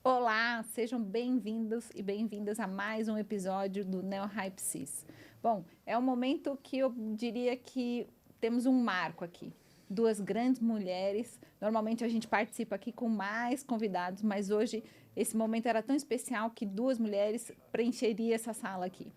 Olá, sejam bem-vindos e bem-vindas a mais um episódio do Neo Hype Cis. Bom, é um momento que eu diria que temos um marco aqui. Duas grandes mulheres. Normalmente a gente participa aqui com mais convidados, mas hoje esse momento era tão especial que duas mulheres preencheriam essa sala aqui.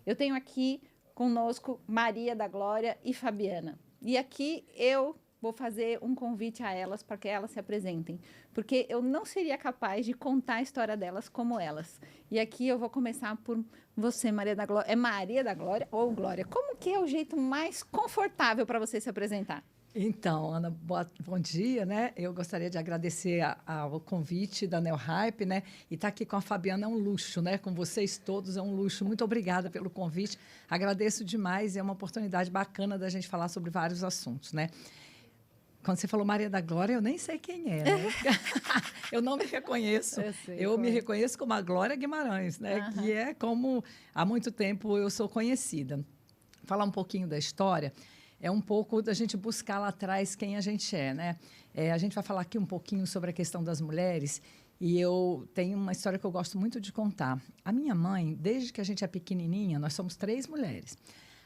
Eu tenho aqui conosco Maria da Glória e Fabiana. E aqui eu vou fazer um convite a elas para que elas se apresentem, porque eu não seria capaz de contar a história delas como elas. E aqui eu vou começar por você, Maria da Glória. É Maria da Glória ou Glória? Como que é o jeito mais confortável para você se apresentar? Então, Ana, bom dia, né? Eu gostaria de agradecer ao convite da Neo Hype, né? E estar aqui com a Fabiana é um luxo, né? Com vocês todos é um luxo. Muito obrigada pelo convite. Agradeço demais. É uma oportunidade bacana da gente falar sobre vários assuntos, né? Quando você falou Maria da Glória, eu nem sei quem é, né? Eu não me reconheço. Eu me reconheço como a Glória Guimarães, né? Uhum. Que é como há muito tempo eu sou conhecida. Falar um pouquinho da história é um pouco da gente buscar lá atrás quem a gente é, né? A gente vai falar aqui um pouquinho sobre a questão das mulheres e eu tenho uma história que eu gosto muito de contar. A minha mãe, desde que a gente é pequenininha, nós somos 3 mulheres.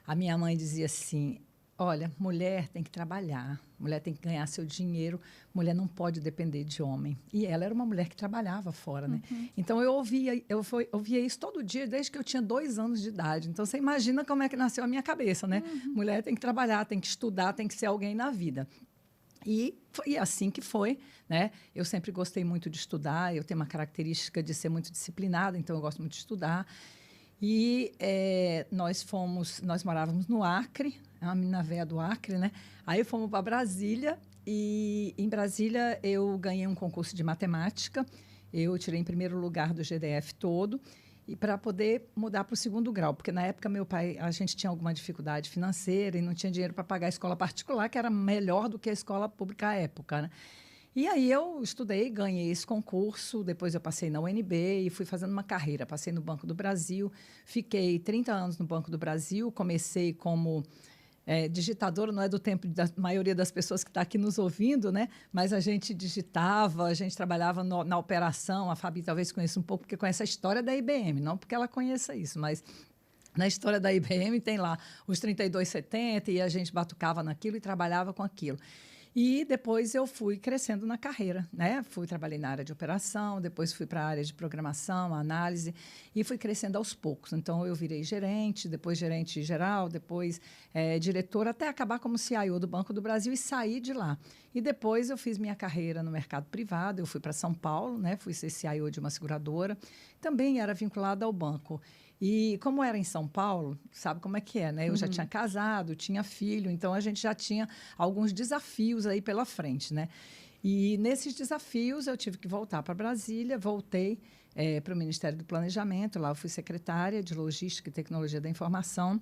A minha mãe dizia assim: olha, mulher tem que trabalhar, mulher tem que ganhar seu dinheiro, mulher não pode depender de homem. E ela era uma mulher que trabalhava fora, né? Uhum. Então, eu ouvia isso todo dia, desde que eu tinha 2 anos de idade. Então, você imagina como é que nasceu a minha cabeça, né? Uhum. Mulher tem que trabalhar, tem que estudar, tem que ser alguém na vida. E foi assim que foi, né? Eu sempre gostei muito de estudar, eu tenho uma característica de ser muito disciplinada, então eu gosto muito de estudar. E nós morávamos no Acre, é uma menina véia do Acre, né? Aí fomos para Brasília e em Brasília eu ganhei um concurso de matemática. Eu tirei em primeiro lugar do GDF todo e para poder mudar para o 2º grau, porque na época meu pai, a gente tinha alguma dificuldade financeira e não tinha dinheiro para pagar a escola particular, que era melhor do que a escola pública à época, né? E aí eu estudei, ganhei esse concurso, depois eu passei na UNB e fui fazendo uma carreira. Passei no Banco do Brasil, fiquei 30 anos no Banco do Brasil, comecei como digitadora, não é do tempo da maioria das pessoas que está aqui nos ouvindo, né? Mas a gente digitava, a gente trabalhava na operação, a Fabi talvez conheça um pouco, porque conhece a história da IBM, não porque ela conheça isso, mas na história da IBM tem lá os 3270 e a gente batucava naquilo e trabalhava com aquilo. E depois eu fui crescendo na carreira, né? Trabalhei na área de operação, depois fui para a área de programação, análise, e fui crescendo aos poucos. Então, eu virei gerente, depois gerente geral, depois diretora, até acabar como CIO do Banco do Brasil e sair de lá. E depois eu fiz minha carreira no mercado privado, eu fui para São Paulo, né? Fui ser CIO de uma seguradora, também era vinculada ao banco. E como era em São Paulo, sabe como é que é, né? Eu já tinha casado, tinha filho, então a gente já tinha alguns desafios aí pela frente, né? E nesses desafios eu tive que voltar para Brasília, voltei para o Ministério do Planejamento, lá eu fui secretária de Logística e Tecnologia da Informação.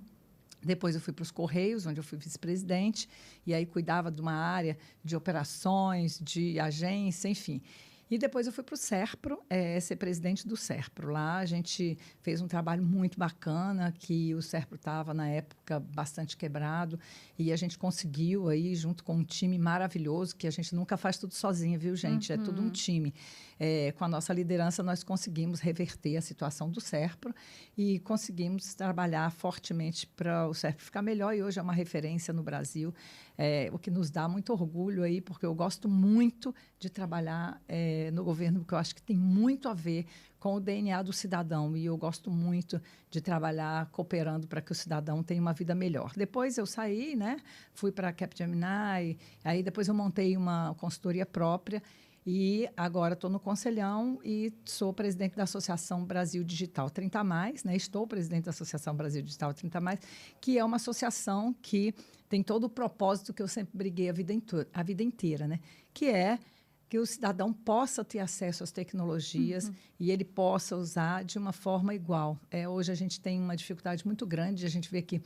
Depois eu fui para os Correios, onde eu fui vice-presidente, e aí cuidava de uma área de operações, de agência, enfim. E depois eu fui para o SERPRO, ser presidente do SERPRO. Lá a gente fez um trabalho muito bacana, que o SERPRO estava, na época, bastante quebrado, e a gente conseguiu, aí, junto com um time maravilhoso, que a gente nunca faz tudo sozinho, viu, gente? É tudo um time. Com a nossa liderança, nós conseguimos reverter a situação do SERPRO e conseguimos trabalhar fortemente para o SERPRO ficar melhor, e hoje é uma referência no Brasil, o que nos dá muito orgulho aí, porque eu gosto muito de trabalhar no governo, porque eu acho que tem muito a ver com o DNA do cidadão, e eu gosto muito de trabalhar cooperando para que o cidadão tenha uma vida melhor. Depois eu saí, né? Fui para a Capgemini, aí depois eu montei uma consultoria própria, e agora estou no Conselhão e sou presidente da Associação Brasil Digital 30+, né? Estou presidente da Associação Brasil Digital 30+, que é uma associação que tem todo o propósito que eu sempre briguei a vida inteira, né? Que é que o cidadão possa ter acesso às tecnologias e ele possa usar de uma forma igual. Hoje a gente tem uma dificuldade muito grande, a gente vê que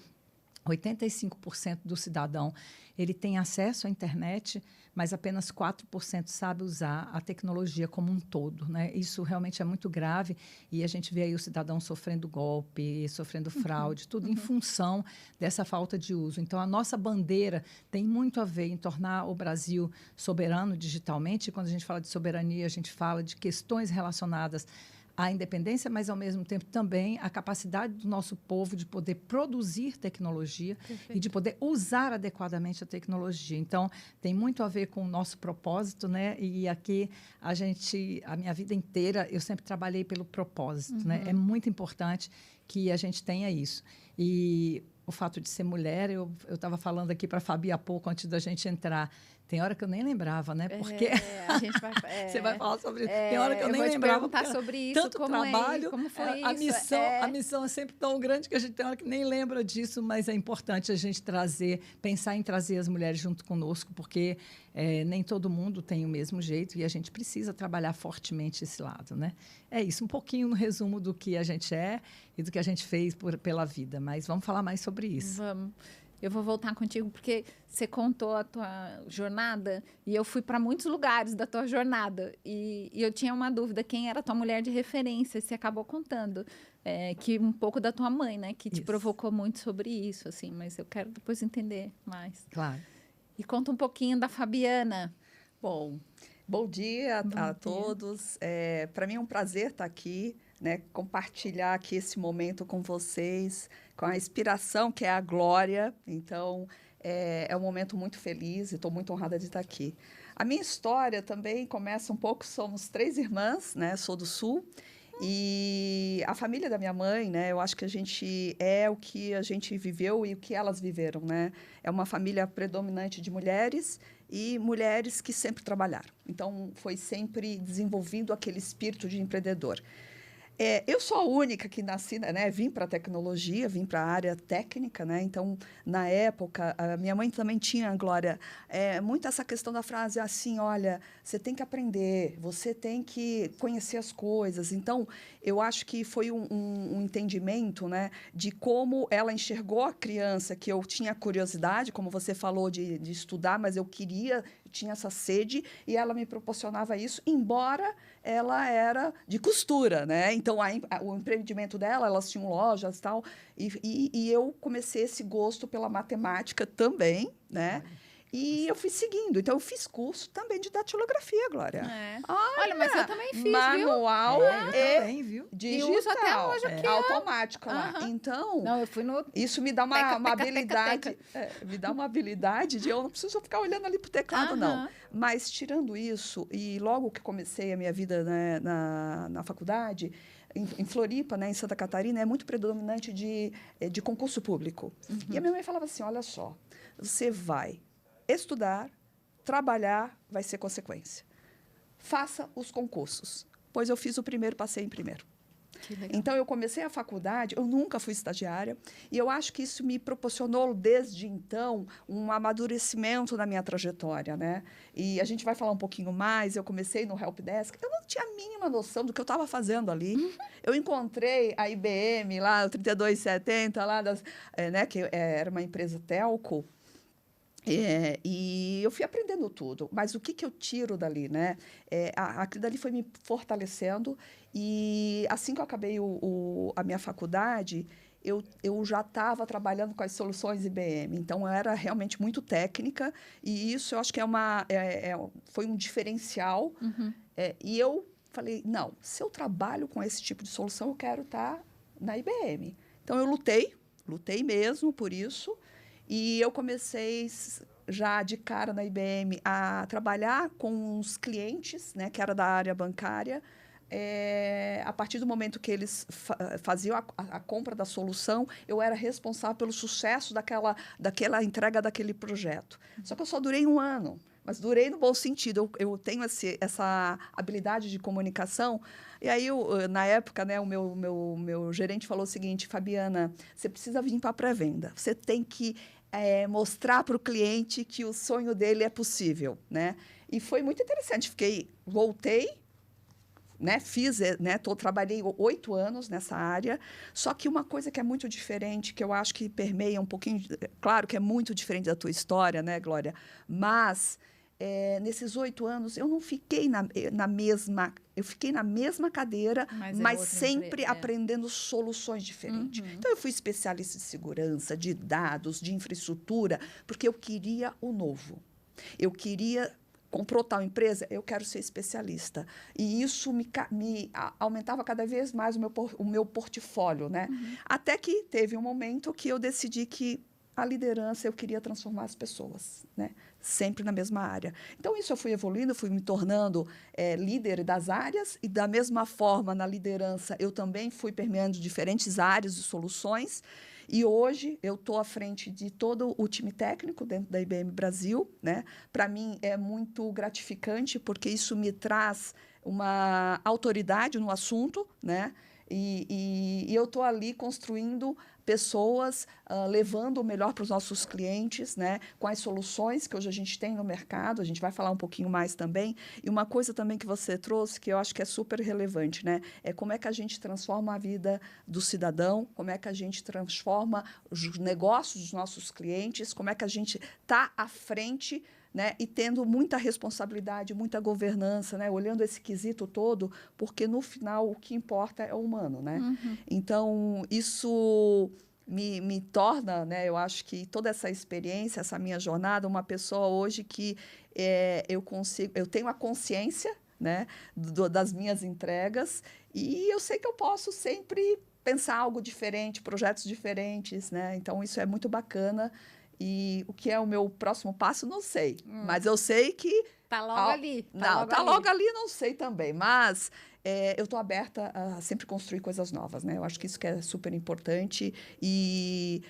85% do cidadão ele tem acesso à internet, mas apenas 4% sabe usar a tecnologia como um todo, né? Isso realmente é muito grave e a gente vê aí o cidadão sofrendo golpe, sofrendo fraude, tudo em função dessa falta de uso. Então, a nossa bandeira tem muito a ver em tornar o Brasil soberano digitalmente. E quando a gente fala de soberania, a gente fala de questões relacionadas a independência, mas, ao mesmo tempo, também a capacidade do nosso povo de poder produzir tecnologia e de poder usar adequadamente a tecnologia. Então, tem muito a ver com o nosso propósito, né? E aqui, a minha vida inteira, eu sempre trabalhei pelo propósito, né? É muito importante que a gente tenha isso. E o fato de ser mulher, eu estava falando aqui para a Fabi há pouco, antes da gente entrar. Tem hora que eu nem lembrava, né? Porque a gente vai, você vai falar sobre isso. Tem hora que eu nem lembrava. Eu vou te perguntar sobre isso, tanto trabalho, como foi isso. A missão é sempre tão grande que a gente tem hora que nem lembra disso, mas é importante a gente pensar em trazer as mulheres junto conosco, porque nem todo mundo tem o mesmo jeito e a gente precisa trabalhar fortemente esse lado, né? É isso, um pouquinho no resumo do que a gente é e do que a gente fez pela vida, mas vamos falar mais sobre isso. Vamos. Eu vou voltar contigo porque você contou a tua jornada e eu fui para muitos lugares da tua jornada e eu tinha uma dúvida, quem era a tua mulher de referência? Você acabou contando que um pouco da tua mãe, né? Que te provocou muito sobre isso, assim. Mas eu quero depois entender mais. Claro. E conta um pouquinho da Fabiana. Bom dia a todos. Para mim é um prazer estar aqui, né? Compartilhar aqui esse momento com vocês, com a inspiração que é a Glória. Então, é um momento muito feliz e estou muito honrada de estar aqui. A minha história também começa um pouco, somos 3 irmãs, né? Sou do Sul. E a família da minha mãe, né? Eu acho que a gente é o que a gente viveu e o que elas viveram, né? É uma família predominante de mulheres e mulheres que sempre trabalharam. Então, foi sempre desenvolvido aquele espírito de empreendedor. Eu sou a única que nasci, né? Vim para a tecnologia, vim para a área técnica, né? Então, na época, a minha mãe também tinha, Glória, muito essa questão da frase assim, olha, você tem que aprender, você tem que conhecer as coisas. Então, eu acho que foi um entendimento, né? De como ela enxergou a criança, que eu tinha curiosidade, como você falou, de estudar, mas eu tinha essa sede, e ela me proporcionava isso, embora ela era de costura, né? Então, o empreendimento dela, elas tinham lojas e tal, e eu comecei esse gosto pela matemática também, né? E eu fui seguindo. Então, eu fiz curso também de datilografia, Glória. Olha, mas eu também fiz, manual também, viu? Digital. E uso até hoje aqui. Automática lá. Então, não, eu fui no... isso me dá uma habilidade. Me dá uma habilidade de eu não preciso ficar olhando ali pro teclado, não. Mas, tirando isso, e logo que comecei a minha vida, né, na faculdade, em Floripa, né, em Santa Catarina, é muito predominante de concurso público. E a minha mãe falava assim, olha só, você vai estudar, trabalhar, vai ser consequência. Faça os concursos. Pois eu fiz o primeiro, passei em primeiro. Então, eu comecei a faculdade, eu nunca fui estagiária, e eu acho que isso me proporcionou, desde então, um amadurecimento na minha trajetória, né? E a gente vai falar um pouquinho mais, eu comecei no Helpdesk, eu não tinha a mínima noção do que eu estava fazendo ali. Eu encontrei a IBM, lá, o 3270, lá, né, que era uma empresa telco, e eu fui aprendendo tudo. Mas o que eu tiro dali, né? Aquilo dali foi me fortalecendo. E assim que eu acabei a minha faculdade, eu já estava trabalhando com as soluções IBM. Então, eu era realmente muito técnica. E isso, eu acho que foi um diferencial. E eu falei, não, se eu trabalho com esse tipo de solução, eu quero estar na IBM. Então, eu lutei mesmo por isso. E eu comecei, já de cara na IBM, a trabalhar com os clientes, né, que era da área bancária. A partir do momento que eles faziam a compra da solução, eu era responsável pelo sucesso daquela entrega daquele projeto. Só que eu só durei 1 ano, mas durei no bom sentido. Eu tenho essa habilidade de comunicação. E aí, na época, né, o meu gerente falou o seguinte, Fabiana, você precisa vir para a pré-venda. Você tem que mostrar para o cliente que o sonho dele é possível, né? E foi muito interessante. Voltei, né, trabalhei 8 anos nessa área, só que uma coisa que é muito diferente, que eu acho que permeia um pouquinho, claro que é muito diferente da tua história, né, Glória? Mas nesses 8 anos eu não fiquei eu fiquei na mesma cadeira, mas sempre aprendendo soluções diferentes. Então eu fui especialista de segurança, de dados, de infraestrutura, porque eu queria o novo. Eu queria. Comprou tal empresa, eu quero ser especialista. E isso me aumentava cada vez mais o meu portfólio, né? Até que teve um momento que eu decidi que a liderança, eu queria transformar as pessoas, né? Sempre na mesma área. Então, isso eu fui evoluindo, fui me tornando líder das áreas, e da mesma forma, na liderança, eu também fui permeando diferentes áreas de soluções. E hoje eu estou à frente de todo o time técnico dentro da IBM Brasil, né? Para mim é muito gratificante, porque isso me traz uma autoridade no assunto, né? E eu estou ali construindo pessoas, levando o melhor para os nossos clientes, né? Com as soluções que hoje a gente tem no mercado. A gente vai falar um pouquinho mais também. E uma coisa também que você trouxe, que eu acho que é super relevante, né? É como é que a gente transforma a vida do cidadão, como é que a gente transforma os negócios dos nossos clientes, como é que a gente está à frente, né? E tendo muita responsabilidade, muita governança, né? Olhando esse quesito todo, porque, no final, o que importa é o humano, né? Então, isso me torna, né? Eu acho que toda essa experiência, essa minha jornada, uma pessoa hoje que eu tenho a consciência, né? Das minhas entregas, e eu sei que eu posso sempre pensar algo diferente, projetos diferentes, né? Então, isso é muito bacana. E o que é o meu próximo passo, não sei. Mas eu sei que... Está logo ali. Está logo ali, não sei também. Mas eu estou aberta a sempre construir coisas novas, né? Eu acho que isso que é super importante. E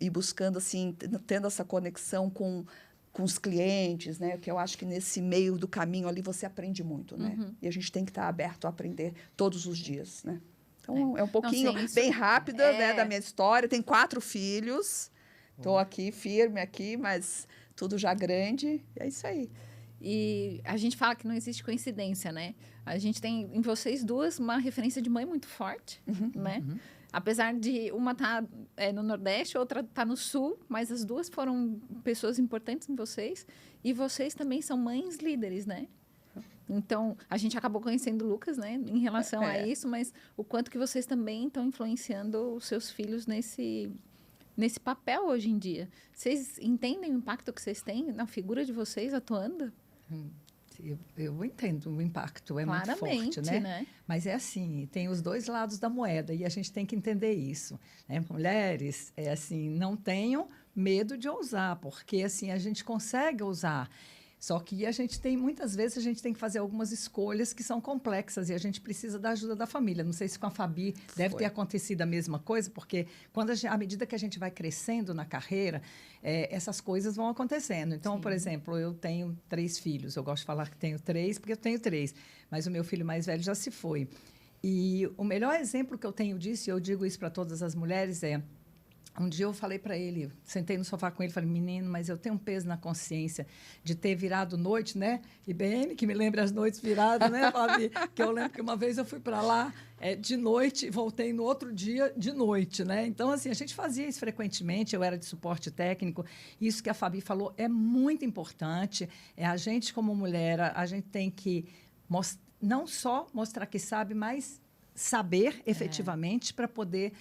buscando, assim, tendo essa conexão com os clientes, né? Que eu acho que nesse meio do caminho ali você aprende muito, né? E a gente tem que estar aberto a aprender todos os dias, né? Então, é um pouquinho, bem rápida, né, da minha história. Tenho 4 filhos... Estou aqui, firme aqui, mas tudo já grande. É isso aí. E a gente fala que não existe coincidência, né? A gente tem em vocês duas uma referência de mãe muito forte, né? Apesar de uma estar no Nordeste, outra está no Sul, mas as duas foram pessoas importantes em vocês. E vocês também são mães líderes, né? Então, a gente acabou conhecendo o Lucas, né? Em relação a isso, mas o quanto que vocês também estão influenciando os seus filhos nesse papel hoje em dia. Vocês entendem o impacto que vocês têm na figura de vocês atuando? Eu entendo o impacto, é claramente, muito forte, né? Mas é assim, tem os dois lados da moeda e a gente tem que entender isso, né? Mulheres, assim, não tenham medo de ousar, porque assim a gente consegue ousar. Só que muitas vezes a gente tem que fazer algumas escolhas que são complexas e a gente precisa da ajuda da família. Não sei se com a Fabi deve ter acontecido a mesma coisa, porque à medida que a gente vai crescendo na carreira, essas coisas vão acontecendo. Então, por exemplo, eu tenho 3 filhos. Eu gosto de falar que tenho 3, porque eu tenho 3. Mas o meu filho mais velho já se foi. E o melhor exemplo que eu tenho disso, e eu digo isso para todas as mulheres, um dia eu falei para ele, sentei no sofá com ele, falei, menino, mas eu tenho um peso na consciência de ter virado noite, né? IBM, que me lembra as noites viradas, né, Fabi? Que eu lembro que uma vez eu fui para lá de noite e voltei no outro dia de noite, né? Então, assim, a gente fazia isso frequentemente, eu era de suporte técnico. Isso que a Fabi falou é muito importante. A gente, como mulher, a gente tem que não só mostrar que sabe, mas saber efetivamente para poder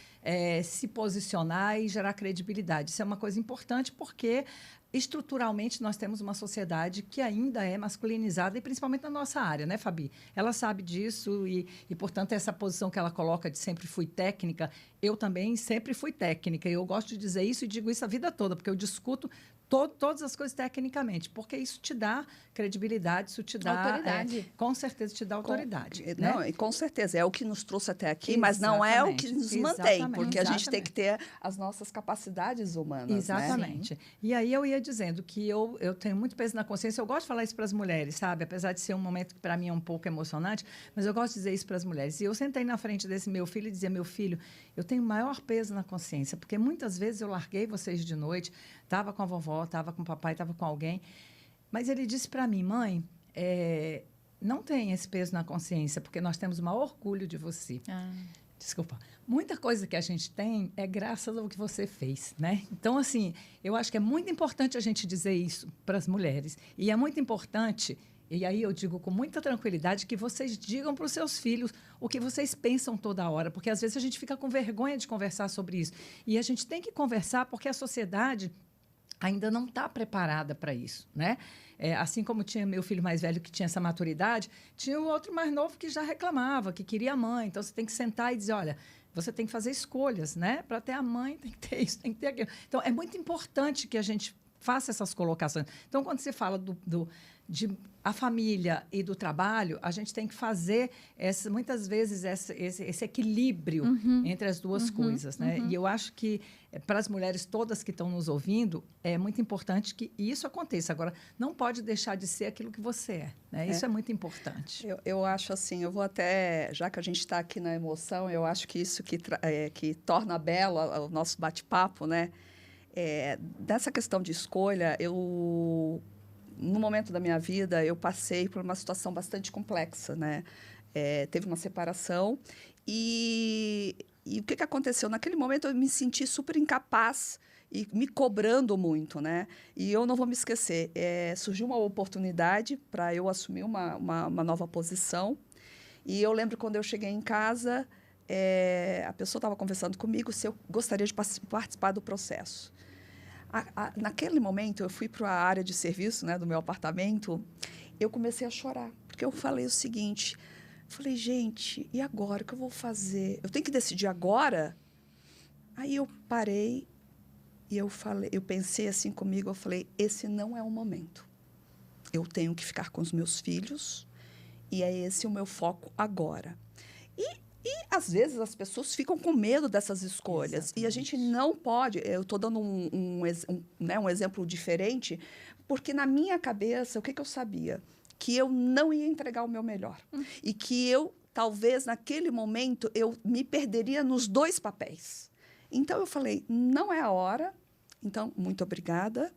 se posicionar e gerar credibilidade. Isso é uma coisa importante porque estruturalmente nós temos uma sociedade que ainda é masculinizada e principalmente na nossa área, né, Fabi? Ela sabe disso e portanto, essa posição que ela coloca de sempre fui técnica, eu também sempre fui técnica. E eu gosto de dizer isso e digo isso a vida toda, porque eu discuto todas as coisas tecnicamente, porque isso te dá credibilidade, isso te dá... autoridade. Com certeza te dá autoridade. Não, né? E com certeza, é o que nos trouxe até aqui, mas não é o que nos mantém, porque a gente tem que ter as nossas capacidades humanas. Exatamente. Né? E aí eu ia dizendo que eu tenho muito peso na consciência, eu gosto de falar isso para as mulheres, sabe? Apesar de ser um momento que para mim é um pouco emocionante, mas eu gosto de dizer isso para as mulheres. E eu sentei na frente desse meu filho e dizia, meu filho, eu tenho maior peso na consciência, porque muitas vezes eu larguei vocês de noite, estava com a vovó, estava com o papai, estava com alguém, mas ele disse para mim, mãe, não tem esse peso na consciência, porque nós temos o maior orgulho de você. Desculpa. Muita coisa que a gente tem é graças ao que você fez, né? Então, assim, eu acho que é muito importante a gente dizer isso para as mulheres. E é muito importante, e aí eu digo com muita tranquilidade, que vocês digam para os seus filhos o que vocês pensam toda hora, porque às vezes a gente fica com vergonha de conversar sobre isso. E a gente tem que conversar porque a sociedade ainda não está preparada para isso, né? Assim como tinha meu filho mais velho que tinha essa maturidade, tinha o outro mais novo que já reclamava, que queria a mãe. Então, você tem que sentar e dizer, olha, você tem que fazer escolhas, né? Para ter a mãe, tem que ter isso, tem que ter aquilo. Então, é muito importante que a gente faça essas colocações. Então, quando você fala de a família e do trabalho, a gente tem que fazer muitas vezes esse equilíbrio entre as duas coisas, né? E eu acho que para as mulheres todas que estão nos ouvindo, é muito importante que isso aconteça. Agora, não pode deixar de ser aquilo que você é, né? Isso é muito importante. Eu acho assim, eu vou até, já que a gente está aqui na emoção, eu acho que isso que torna belo o nosso bate-papo, né? Dessa questão de escolha, no momento da minha vida, eu passei por uma situação bastante complexa, né? Teve uma separação e o que aconteceu? Naquele momento, eu me senti super incapaz e me cobrando muito, né? E eu não vou me esquecer, surgiu uma oportunidade para eu assumir uma nova posição. E eu lembro quando eu cheguei em casa, a pessoa estava conversando comigo se eu gostaria de participar do processo. Naquele momento, eu fui para a área de serviço, né, do meu apartamento, eu comecei a chorar, porque eu falei o seguinte, falei, gente, e agora, o que eu vou fazer? Eu tenho que decidir agora? Aí eu parei e eu pensei assim comigo, eu falei, esse não é o momento. Eu tenho que ficar com os meus filhos e é esse o meu foco agora. E às vezes, as pessoas ficam com medo dessas escolhas. Exatamente. E a gente não pode... Eu estou dando um exemplo diferente, porque na minha cabeça, o que eu sabia? Que eu não ia entregar o meu melhor. E que eu, talvez, naquele momento, eu me perderia nos dois papéis. Então, eu falei, não é a hora. Então, muito obrigada.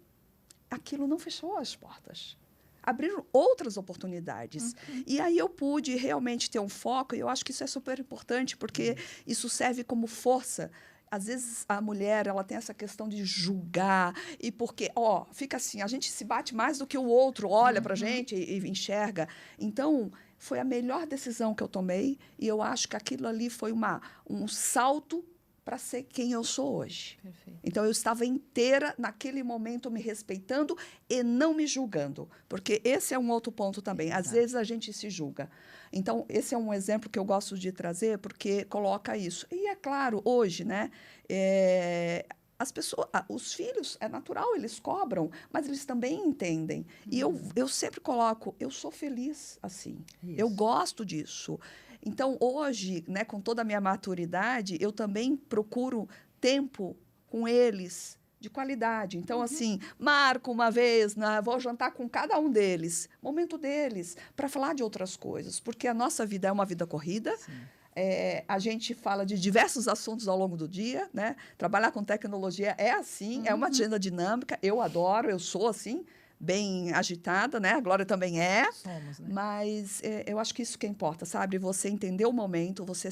Aquilo não fechou as portas. Abriram outras oportunidades. E aí eu pude realmente ter um foco, e eu acho que isso é super importante, porque isso serve como força. Às vezes, a mulher, ela tem essa questão de julgar, e porque, fica assim, a gente se bate mais do que o outro olha para a gente e enxerga. Então, foi a melhor decisão que eu tomei, e eu acho que aquilo ali foi um salto para ser quem eu sou hoje. Perfeito. Então, eu estava inteira, naquele momento, me respeitando e não me julgando. Porque esse é um outro ponto também. Exato. Às vezes, a gente se julga. Então, esse é um exemplo que eu gosto de trazer, porque coloca isso. E, é claro, hoje, né, as pessoas, os filhos, é natural, eles cobram, mas eles também entendem. E eu sempre coloco, eu sou feliz assim. Isso. Eu gosto disso. Então, hoje, né, com toda a minha maturidade, eu também procuro tempo com eles de qualidade. Então, assim, marco uma vez, vou jantar com cada um deles, momento deles, para falar de outras coisas, porque a nossa vida é uma vida corrida. A gente fala de diversos assuntos ao longo do dia, né? Trabalhar com tecnologia é assim, é uma agenda dinâmica, eu adoro, eu sou assim, bem agitada, né? A Glória também é. Somos, né? Mas eu acho que isso que importa, sabe? Você entender o momento, você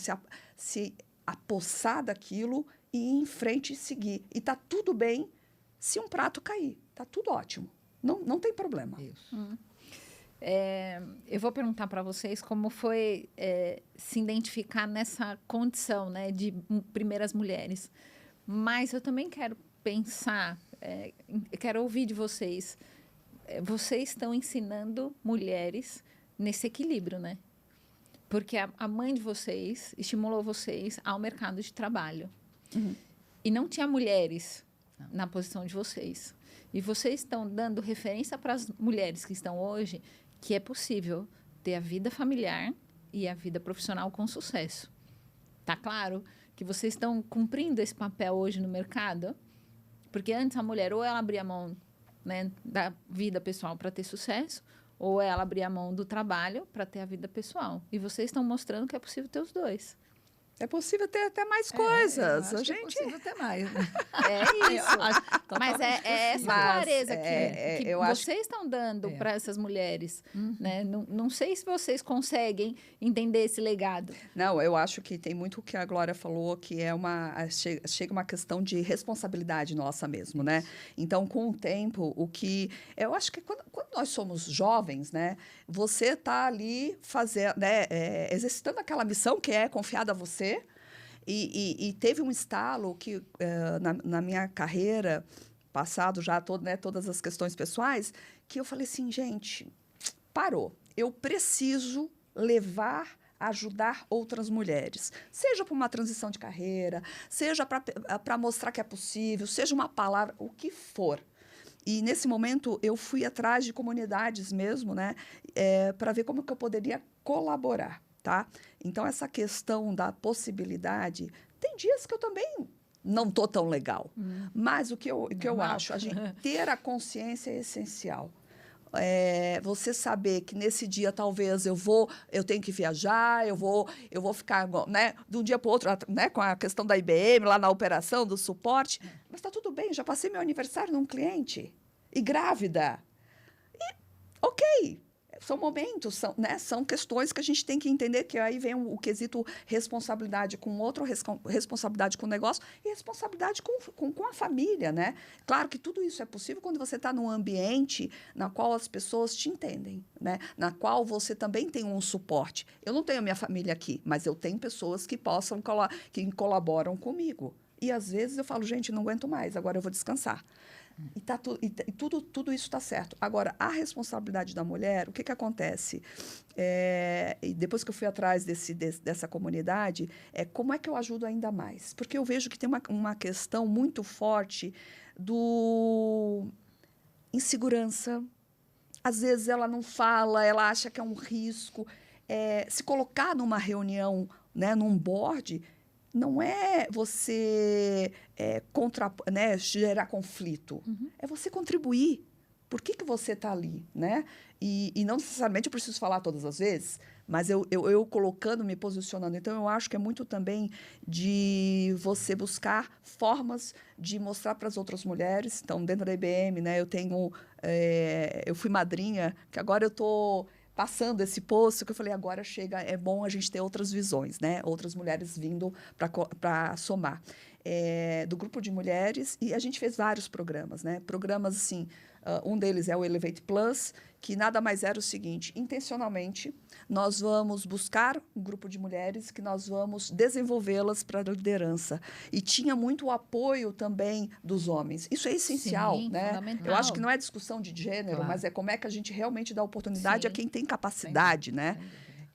se apossar daquilo e ir em frente e seguir. E tá tudo bem se um prato cair. Tá tudo ótimo. Não tem problema. Isso. Eu vou perguntar para vocês como foi se identificar nessa condição, né, de primeiras mulheres. Mas eu também quero pensar, eu quero ouvir de vocês. Vocês estão ensinando mulheres nesse equilíbrio, né? Porque a mãe de vocês estimulou vocês ao mercado de trabalho. E não tinha mulheres na posição de vocês. E vocês estão dando referência para as mulheres que estão hoje que é possível ter a vida familiar e a vida profissional com sucesso. Tá claro que vocês estão cumprindo esse papel hoje no mercado? Porque antes a mulher ou ela abria mão, né, da vida pessoal para ter sucesso, ou ela abria mão do trabalho para ter a vida pessoal. E vocês estão mostrando que é possível ter os dois. É possível ter até mais coisas. A gente... É possível ter mais. Né? É isso. Mas é essa clareza que vocês estão dando para essas mulheres. Né? Não sei se vocês conseguem entender esse legado. Não, eu acho que tem muito o que a Glória falou, que chega uma questão de responsabilidade nossa mesmo, né? Então, com o tempo, eu acho que quando nós somos jovens, né? Você está ali exercitando aquela missão que é confiada a você. E teve um estalo que, na minha carreira, passado já todas as questões pessoais, que eu falei assim, gente, parou. Eu preciso ajudar outras mulheres. Seja para uma transição de carreira, seja para mostrar que é possível, seja uma palavra, o que for. E, nesse momento, eu fui atrás de comunidades mesmo, né, para ver como que eu poderia colaborar. Tá? Então, essa questão da possibilidade, tem dias que eu também não estou tão legal. Mas o que eu acho, a gente ter a consciência é essencial. Você saber que nesse dia talvez eu tenho que viajar, eu vou ficar, né, de um dia para o outro, né, com a questão da IBM, lá na operação, do suporte. Mas está tudo bem, já passei meu aniversário num cliente. E grávida. E, ok. São momentos, são questões que a gente tem que entender, que aí vem o quesito responsabilidade com o outro, responsabilidade com o negócio e responsabilidade com a família, né? Claro que tudo isso é possível quando você está num ambiente na qual as pessoas te entendem, né? Na qual você também tem um suporte. Eu não tenho a minha família aqui, mas eu tenho pessoas que colaboram comigo. E, às vezes, eu falo, gente, não aguento mais, agora eu vou descansar. E tudo isso está certo. Agora, a responsabilidade da mulher, o que acontece? E depois que eu fui atrás dessa comunidade, como é que eu ajudo ainda mais? Porque eu vejo que tem uma questão muito forte do insegurança. Às vezes ela não fala, ela acha que é um risco. Se colocar numa reunião, né, num board, não é você gerar conflito. É você contribuir. Por que você está ali, né? E não necessariamente eu preciso falar todas as vezes, mas eu colocando, me posicionando. Então, eu acho que é muito também de você buscar formas de mostrar para as outras mulheres. Então, dentro da IBM, né, eu fui madrinha, que agora eu estou passando esse poço, que eu falei, agora chega, é bom a gente ter outras visões, né? Outras mulheres vindo para somar. Do grupo de mulheres, e a gente fez vários programas, né? Programas, assim, um deles é o Elevate Plus, que nada mais era o seguinte, intencionalmente, nós vamos buscar um grupo de mulheres que nós vamos desenvolvê-las para a liderança. E tinha muito o apoio também dos homens. Isso é essencial, sim, né? Fundamental. Eu acho que não é discussão de gênero, mas é como é que a gente realmente dá oportunidade a quem tem capacidade, né?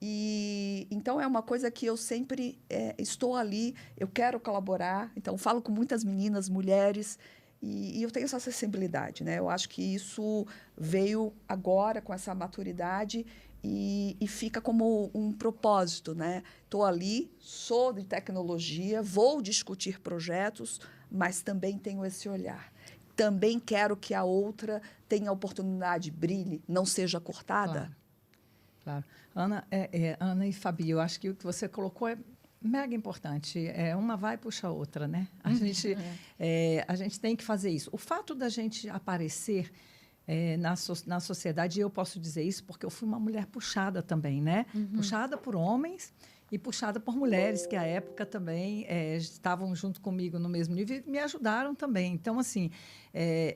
E então é uma coisa que eu sempre estou ali, eu quero colaborar, então falo com muitas meninas, mulheres, e eu tenho essa acessibilidade, né? Eu acho que isso veio agora com essa maturidade e fica como um propósito, né? Estou ali, sou de tecnologia, vou discutir projetos, mas também tenho esse olhar. Também quero que a outra tenha oportunidade, brilhe, não seja cortada. Claro. Ana e Fabi, eu acho que o que você colocou é mega importante. Uma vai e puxa a outra, né? A gente tem que fazer isso. O fato da gente aparecer na sociedade, e eu posso dizer isso porque eu fui uma mulher puxada também, né? Puxada por homens e puxada por mulheres que, à época, também estavam junto comigo no mesmo nível e me ajudaram também. Então, assim,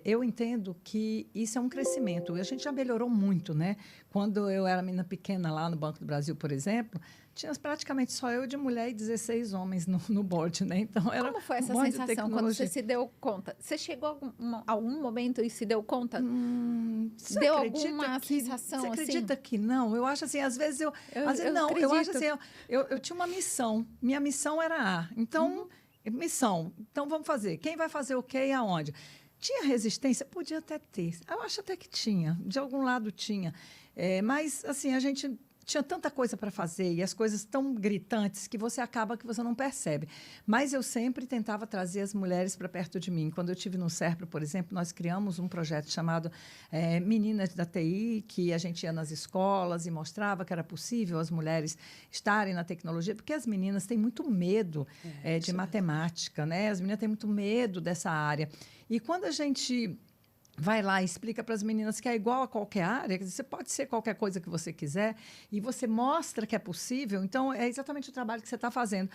eu entendo que isso é um crescimento. A gente já melhorou muito, né? Quando eu era menina pequena lá no Banco do Brasil, por exemplo, tinha praticamente só eu de mulher e 16 homens no board, né? Então, era Como foi essa sensação quando você se deu conta? Você chegou a algum momento e se deu conta? Deu alguma sensação assim? Você acredita que não? Eu acho assim, às vezes eu acho assim, eu tinha uma missão. Minha missão era então, missão. Então, vamos fazer. Quem vai fazer o quê e aonde? Tinha resistência? Podia até ter. Eu acho até que tinha. De algum lado tinha. Mas, assim, a gente tinha tanta coisa para fazer e as coisas tão gritantes que você acaba que você não percebe. Mas eu sempre tentava trazer as mulheres para perto de mim. Quando eu estive no SERPRO, por exemplo, nós criamos um projeto chamado Meninas da TI, que a gente ia nas escolas e mostrava que era possível as mulheres estarem na tecnologia, porque as meninas têm muito medo de matemática, né? As meninas têm muito medo dessa área. E quando a gente vai lá e explica para as meninas que é igual a qualquer área, quer dizer, você pode ser qualquer coisa que você quiser, e você mostra que é possível, então é exatamente o trabalho que você está fazendo.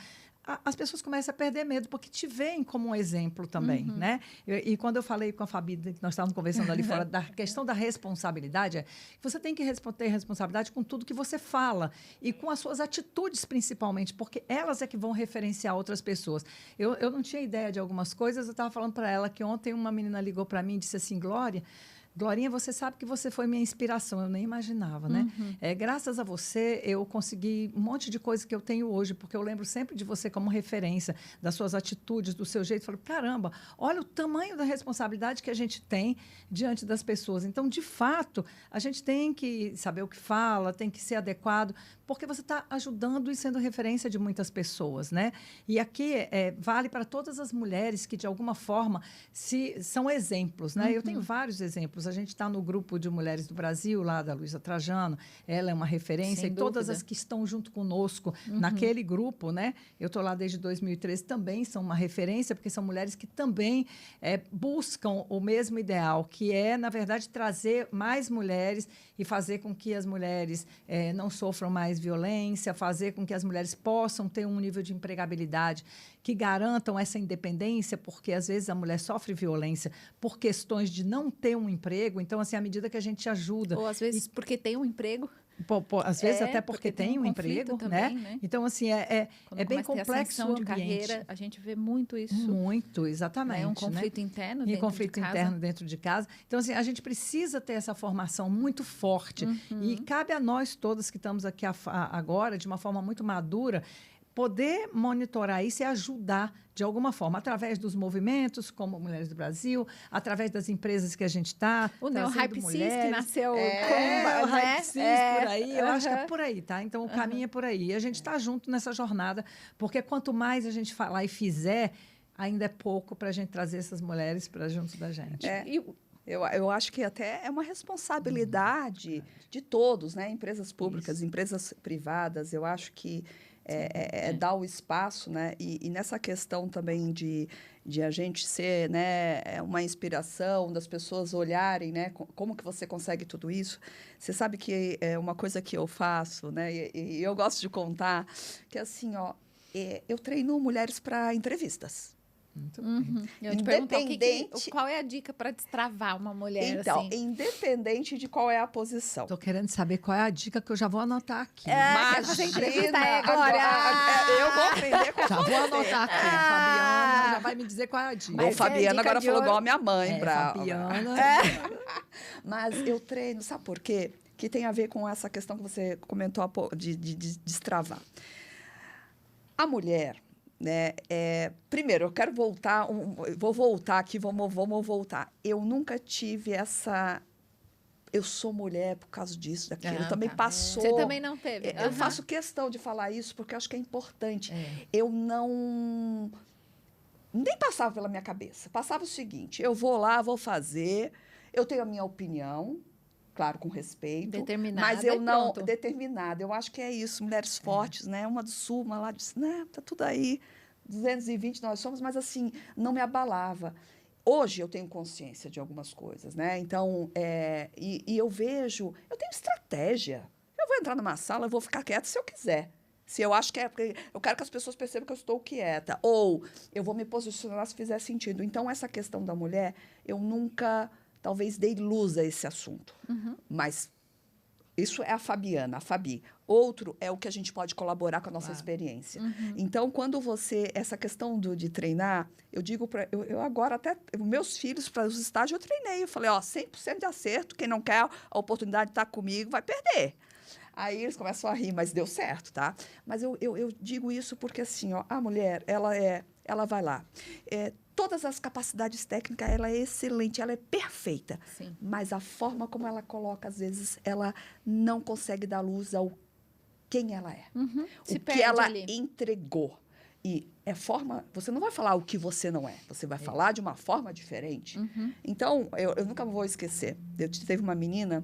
As pessoas começam a perder medo, porque te veem como um exemplo também, né? E quando eu falei com a Fabi, que nós estávamos conversando ali fora, da questão da responsabilidade, você tem que ter responsabilidade com tudo que você fala e com as suas atitudes, principalmente, porque elas é que vão referenciar outras pessoas. Eu não tinha ideia de algumas coisas, eu estava falando para ela que ontem uma menina ligou para mim e disse assim, Glória, Glorinha, você sabe que você foi minha inspiração, eu nem imaginava, né? Graças a você, eu consegui um monte de coisa que eu tenho hoje, porque eu lembro sempre de você como referência, das suas atitudes, do seu jeito. Eu falo, caramba, olha o tamanho da responsabilidade que a gente tem diante das pessoas. Então, de fato, a gente tem que saber o que fala, tem que ser adequado, porque você está ajudando e sendo referência de muitas pessoas, né? E aqui vale para todas as mulheres que, de alguma forma, são exemplos, né? Eu tenho vários exemplos. A gente está no grupo de mulheres do Brasil, lá da Luísa Trajano, ela é uma referência, Sem e todas dúvida. as que estão junto conosco naquele grupo, né? Eu estou lá desde 2013, também são uma referência, porque são mulheres que também buscam o mesmo ideal, que é, na verdade, trazer mais mulheres e fazer com que as mulheres não sofram mais violência, fazer com que as mulheres possam ter um nível de empregabilidade que garantam essa independência, porque às vezes a mulher sofre violência por questões de não ter um emprego. Então, assim, à medida que a gente ajuda... Ou às vezes porque tem um emprego. Às vezes até porque tem um emprego, também, né? Então, assim, é bem complexo o de ambiente. carreira, a gente vê muito isso. Muito, exatamente. É um conflito interno E dentro conflito de casa. interno dentro de casa. Então, assim, a gente precisa ter essa formação muito forte. E cabe a nós todas que estamos aqui agora, de uma forma muito madura, poder monitorar isso e ajudar de alguma forma, através dos movimentos, como Mulheres do Brasil, através das empresas que a gente está. O Neo Hype Cis, que nasceu o Hype Cis por aí, eu acho que é por aí, tá? Então, o caminho é por aí. E a gente está junto nessa jornada, porque quanto mais a gente falar e fizer, ainda é pouco para a gente trazer essas mulheres para junto da gente. Eu acho que até é uma responsabilidade de todos, né? Empresas públicas, empresas privadas. Eu acho que dar o espaço, né? E nessa questão também de a gente ser, né, uma inspiração, das pessoas olharem, né, como que você consegue tudo isso. Você sabe que é uma coisa que eu faço, né? E eu gosto de contar que assim, ó, eu treino mulheres para entrevistas. Muito bem. Eu te pergunto, qual é a dica para destravar uma mulher então, assim? Independente de qual é a posição. Estou querendo saber qual é a dica que eu já vou anotar aqui. Imagina, Glória! Eu vou aprender com Já vou anotar aqui. A Fabiana já vai me dizer qual é a dica. Mas Fabiana agora falou igual a minha mãe. Fabiana. Mas eu treino, sabe por quê? Que tem a ver com essa questão que você comentou há pouco, de destravar. A mulher... né? Primeiro, eu quero voltar, vou voltar aqui, vamos voltar. Eu nunca tive essa... Eu sou mulher por causa disso, daquilo. Também passou. Você também não teve? Eu faço questão de falar isso, porque eu acho que é importante. Eu não... Nem passava pela minha cabeça. Passava o seguinte, eu vou lá, vou fazer, eu tenho a minha opinião, claro, com respeito. Determinada. Mas eu não... Determinada. Eu acho que é isso. Mulheres fortes, né? Uma do Sul, uma lá de... Né? Tá tudo aí. 220 nós somos, mas assim, não me abalava. Hoje eu tenho consciência de algumas coisas, né? Então, e eu vejo... Eu tenho estratégia. Eu vou entrar numa sala, eu vou ficar quieta se eu quiser. Se eu acho que eu quero que as pessoas percebam que eu estou quieta. Ou eu vou me posicionar se fizer sentido. Então, essa questão da mulher, eu nunca... Talvez dei luz a esse assunto. Mas isso é a Fabiana, a Fabi. Outro é o que a gente pode colaborar com a nossa experiência. Então, quando essa questão de treinar, eu digo para... Eu agora até... Meus filhos, para os estágios, eu treinei. Eu falei, 100% de acerto. Quem não quer a oportunidade de estar comigo vai perder. Aí eles começam a rir, mas deu certo, tá? Mas eu digo isso porque, assim, a mulher, ela vai lá. Todas as capacidades técnicas, ela é excelente, ela é perfeita. Sim. Mas a forma como ela coloca, às vezes, ela não consegue dar luz ao quem ela é. Se O perde que ela ali. entregou. E é forma... Você não vai falar o que você não é. Você vai falar de uma forma diferente. Então, eu nunca vou esquecer. Teve uma menina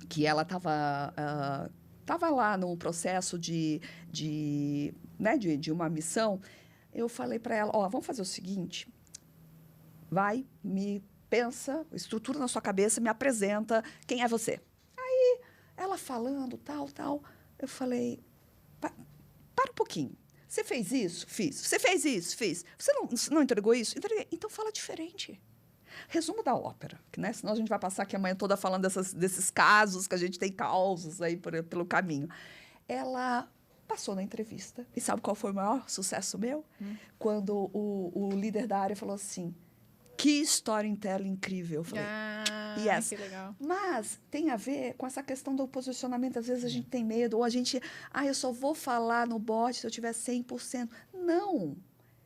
que ela estava lá no processo de uma missão. Eu falei para ela, ó, vamos fazer o seguinte, pensa, estrutura na sua cabeça, me apresenta quem é você. Aí, ela falando, tal, eu falei, para um pouquinho. Você fez isso? Fiz. Você fez isso? Fiz. Você não entregou isso? Entreguei. Então, fala diferente. Resumo da ópera, né? Senão a gente vai passar aqui a manhã toda falando desses casos, que a gente tem causos aí pelo caminho. Ela passou na entrevista. E sabe qual foi o maior sucesso meu? Quando o líder da área falou assim, que storytelling incrível. Eu falei, yes. Que legal. Mas tem a ver com essa questão do posicionamento. Às vezes a gente tem medo, ou a gente, eu só vou falar no bot se eu tiver 100%. Não.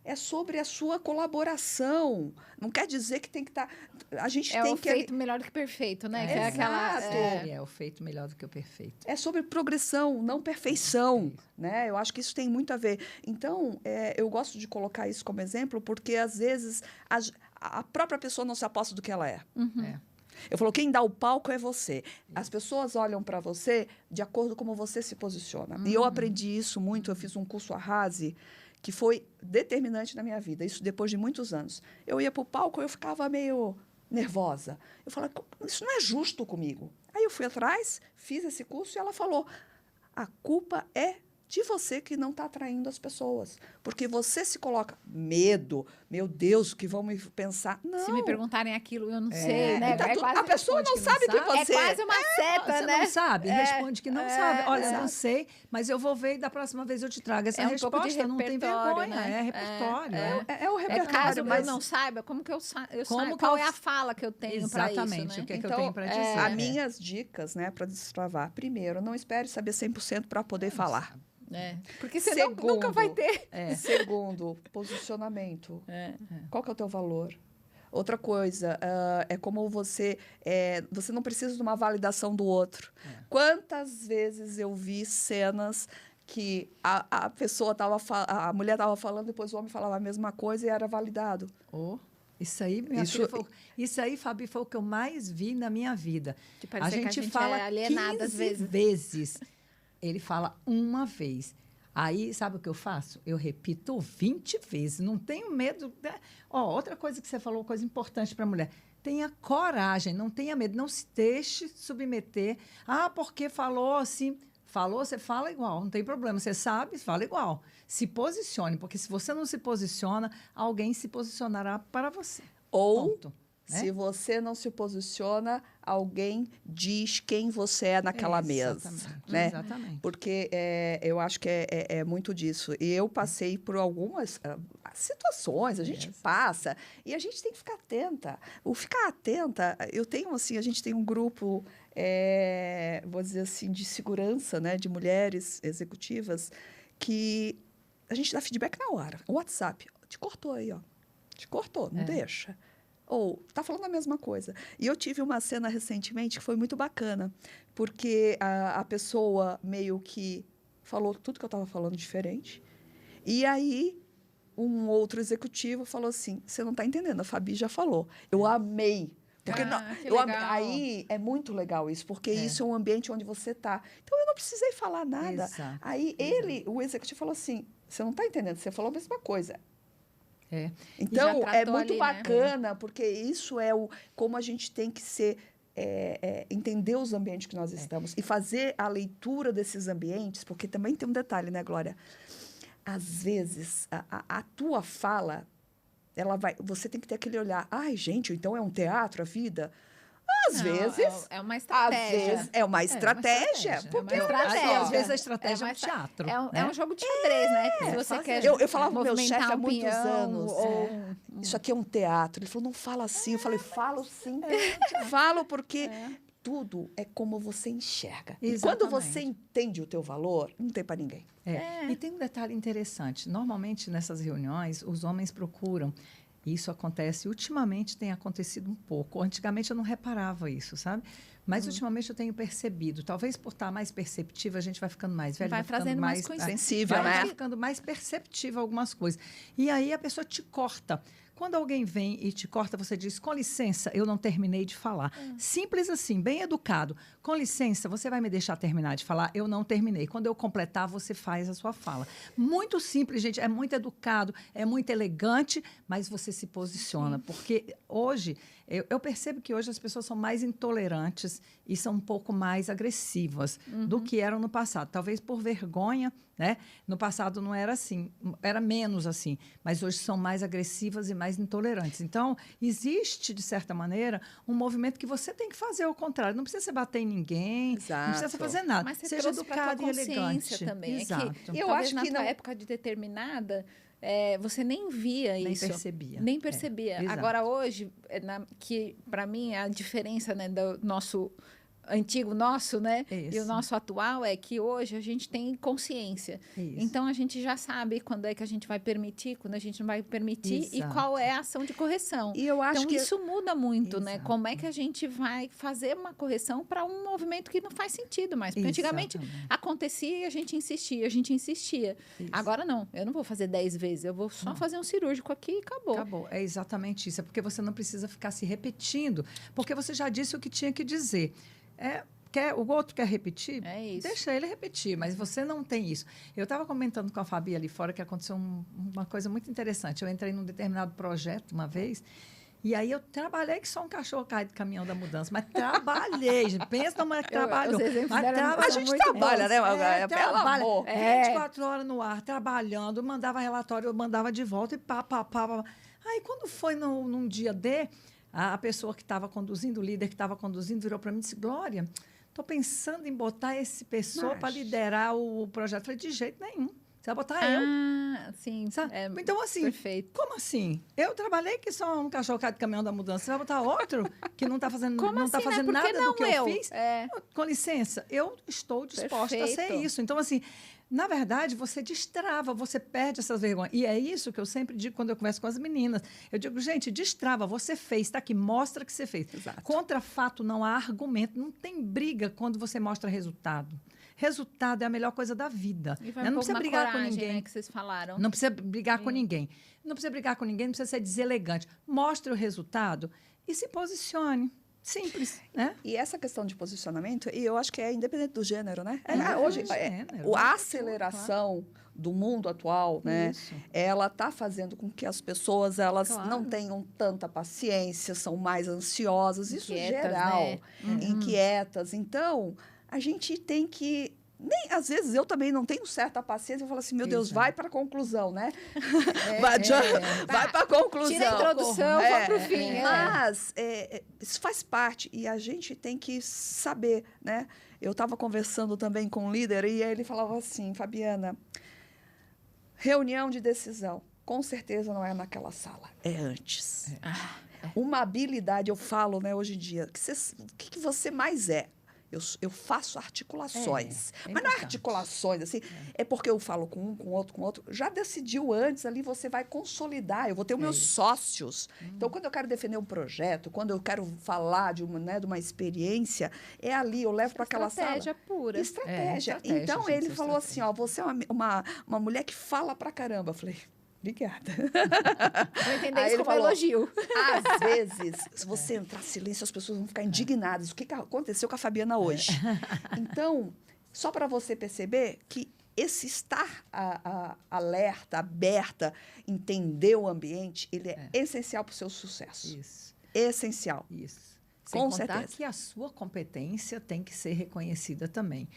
É sobre a sua colaboração. Não quer dizer que tem que estar... A gente tem o que... feito melhor do que perfeito, né? Que é aquela... É o feito melhor do que o perfeito. É sobre progressão, não perfeição, né? Eu acho que isso tem muito a ver. Então, eu gosto de colocar isso como exemplo, porque, às vezes, a própria pessoa não se aposta do que ela é. Eu falo, quem dá o palco é você. As pessoas olham para você de acordo com como você se posiciona. E eu aprendi isso muito. Eu fiz um curso Arrase, que foi determinante na minha vida. Isso depois de muitos anos. Eu ia para o palco, eu ficava meio nervosa. Eu falava, isso não é justo comigo. Aí eu fui atrás, fiz esse curso e ela falou, a culpa é de você que não está atraindo as pessoas. Porque você se coloca medo, meu Deus, o que vão me pensar? Não. Se me perguntarem aquilo, eu não sei, né? Então, a pessoa não sabe que você... É quase uma seta, você né? não sabe, responde que não sabe. Olha, eu não exato. sei, mas eu vou ver e da próxima vez eu te trago essa um pouco de resposta. Não tem vergonha, né? é repertório. É o repertório, caso mas... eu não saiba, como que eu saiba? Como Qual é a fala que eu tenho para isso, Exatamente, né? o que é que eu Então, tenho para dizer. as minhas dicas, né, para destravar. Primeiro, não espere saber 100% para poder falar. Porque você nunca vai ter. Segundo, posicionamento. Qual que é o teu valor? Outra coisa, é como você... você não precisa de uma validação do outro. Quantas vezes eu vi cenas que a pessoa a mulher estava falando, depois o homem falava a mesma coisa e era validado. Isso aí, isso aí, Fabi, foi o que eu mais vi na minha vida. A gente fala é alienada 15 às vezes. Ele fala uma vez. Aí, sabe o que eu faço? Eu repito 20 vezes. Não tenho medo. Outra coisa que você falou, coisa importante para a mulher. Tenha coragem, não tenha medo. Não se deixe submeter. Porque falou assim. Falou, você fala igual. Não tem problema. Você sabe, fala igual. Se posicione, porque se você não se posiciona, alguém se posicionará para você. Ou... Ponto. Se você não se posiciona, alguém diz quem você é naquela mesa. Né? Exatamente. Porque eu acho que é muito disso. E eu passei por algumas situações, a gente passa, e a gente tem que ficar atenta. O ficar atenta, eu tenho assim, a gente tem um grupo, vou dizer assim, de segurança, né, de mulheres executivas, que a gente dá feedback na hora. O WhatsApp, te cortou aí, ó. Te cortou, não deixa. Ou está falando a mesma coisa. E eu tive uma cena recentemente que foi muito bacana, porque a pessoa meio que falou tudo que eu estava falando diferente. E aí, um outro executivo falou assim, você não está entendendo, a Fabi já falou. Eu amei. Porque aí é muito legal isso, porque isso é um ambiente onde você está. Então, eu não precisei falar nada. Exato. Aí, o executivo falou assim, você não está entendendo, você falou a mesma coisa. Então, é muito bacana, porque isso como a gente tem que ser, entender os ambientes que nós estamos e fazer a leitura desses ambientes, porque também tem um detalhe, né, Glória? Às vezes, a tua fala, você tem que ter aquele olhar, gente, então é um teatro a vida? Às vezes... É uma estratégia. Às vezes é uma estratégia. Porque às vezes a estratégia é um teatro. É um jogo de xadrez, né? Se você quer eu falava com o meu chefe há muitos peão, anos. Isso aqui é um teatro. Ele falou, não fala assim. Eu falei, falo sim. Falo porque tudo é como você enxerga. Exatamente. E quando você entende o teu valor, não tem para ninguém. E tem um detalhe interessante. Normalmente, nessas reuniões, os homens procuram. Isso acontece, ultimamente tem acontecido um pouco. Antigamente eu não reparava isso, sabe? Mas, ultimamente, eu tenho percebido, talvez por estar mais perceptiva, a gente vai ficando mais velha, Vai ficando trazendo mais coisa. Sensível, vai né? ficando mais perceptiva a algumas coisas. E aí a pessoa te corta. Quando alguém vem e te corta, você diz, com licença, eu não terminei de falar. Simples assim, bem educado. Com licença, você vai me deixar terminar de falar? Eu não terminei. Quando eu completar, você faz a sua fala. Muito simples, gente. É muito educado, é muito elegante, mas você se posiciona. Porque hoje, eu percebo que hoje as pessoas são mais intolerantes e são um pouco mais agressivas do que eram no passado. Talvez por vergonha, né? No passado não era assim, era menos assim, mas hoje são mais agressivas e mais intolerantes. Então, existe, de certa maneira, um movimento que você tem que fazer ao contrário. Não precisa você bater em ninguém, Exato. não precisa fazer nada. Mas você seja trouxe pra educado tua e elegante. consciência também. Exato. É que, Eu talvez acho na que tua não- época de determinada, você nem via Nem isso. percebia. Nem percebia. exato. Agora, hoje, que para mim a diferença, né, do nosso antigo nosso, né, e o Isso. nosso atual é que hoje a gente tem consciência. Isso. Então a gente já sabe quando é que a gente vai permitir, quando a gente não vai permitir e Exato. qual é a ação de correção. E eu acho Então que isso muda muito, né? Exato. Como é que a gente vai fazer uma correção para um movimento que não faz sentido mais? Porque antigamente Exatamente. acontecia e a gente insistia. Isso. Agora não, eu não vou fazer 10 vezes, eu vou só fazer um cirúrgico aqui e acabou. Acabou. É exatamente isso. É porque você não precisa ficar se repetindo, porque você já disse o que tinha que dizer. O outro quer repetir? É isso. Deixa ele repetir, mas você não tem isso. Eu estava comentando com a Fabi ali fora que aconteceu uma coisa muito interessante. Eu entrei num determinado projeto uma vez, e aí eu trabalhei que só um cachorro cai do caminhão da mudança, mas trabalhei, gente. Pensa numa mulher que trabalhou. os exemplos Mas dela trabalhou. A gente muito trabalha, né, Margarida? Pelo trabalha. amor. 24 horas no ar, trabalhando, mandava relatório, eu mandava de volta e pá. Aí, quando foi num dia a pessoa que estava conduzindo, o líder que estava conduzindo, virou para mim e disse, Glória, estou pensando em botar esse pessoa para liderar o projeto. Eu falei, de jeito nenhum. Você vai botar eu. Sim. Sabe? É Então, assim, perfeito. como assim? Eu trabalhei que só um cachorro cai do caminhão da mudança. Você vai botar outro que não está fazendo, Como não tá assim, né? fazendo Por que nada não do que eu fiz? É. Com licença, eu estou disposta a ser Perfeito. isso. Então, assim, na verdade, você destrava, você perde essas vergonhas. E é isso que eu sempre digo quando eu converso com as meninas. Eu digo, gente, destrava, você fez, está aqui, mostra que você fez. Exato. Contra fato não há argumento, não tem briga quando você mostra resultado. Resultado é a melhor coisa da vida. E vai Né? um Não pouco precisa na brigar com coragem, ninguém. né, que vocês falaram. Não precisa brigar com ninguém. Não precisa brigar com ninguém, não precisa ser deselegante. Mostre o resultado e se posicione. Simples, né? E essa questão de posicionamento, e eu acho que é independente do gênero, né? Independente Hoje, do gênero, a né? aceleração do mundo atual, né? Isso. Ela está fazendo com que as pessoas elas Claro. não tenham tanta paciência, são mais ansiosas, isso Inquietas, geral, né? inquietas. Então, a gente tem que às vezes eu também não tenho certa paciência, eu falo assim, meu Deus, Exato. vai para a conclusão, né? Vai para a conclusão. Tira a introdução, vamos pro fim. Mas isso faz parte e a gente tem que saber, né? Eu estava conversando também com um líder e ele falava assim, Fabiana, reunião de decisão, com certeza não é naquela sala, é antes. Uma habilidade, eu falo, né, hoje em dia, o que você mais é? Eu faço articulações. Mas não é importante. articulações, assim. É porque eu falo com um, com outro. Já decidiu antes, ali você vai consolidar. Eu vou ter os meus sócios. Então, quando eu quero defender um projeto, quando eu quero falar de uma experiência, é ali, eu levo para aquela sala. Estratégia pura. Estratégia. Estratégia, Então, gente, ele isso é falou assim, ó, você é uma mulher que fala pra caramba. Eu falei, obrigada. Vou entender Aí isso ele como falou, elogio. Às vezes, se você entrar em silêncio, as pessoas vão ficar indignadas. O que aconteceu com a Fabiana hoje? Então, só para você perceber que esse estar alerta, aberta, entender o ambiente, ele é essencial para o seu sucesso. Isso. Essencial. Isso. Sem Com contar certeza. que a sua competência tem que ser reconhecida também.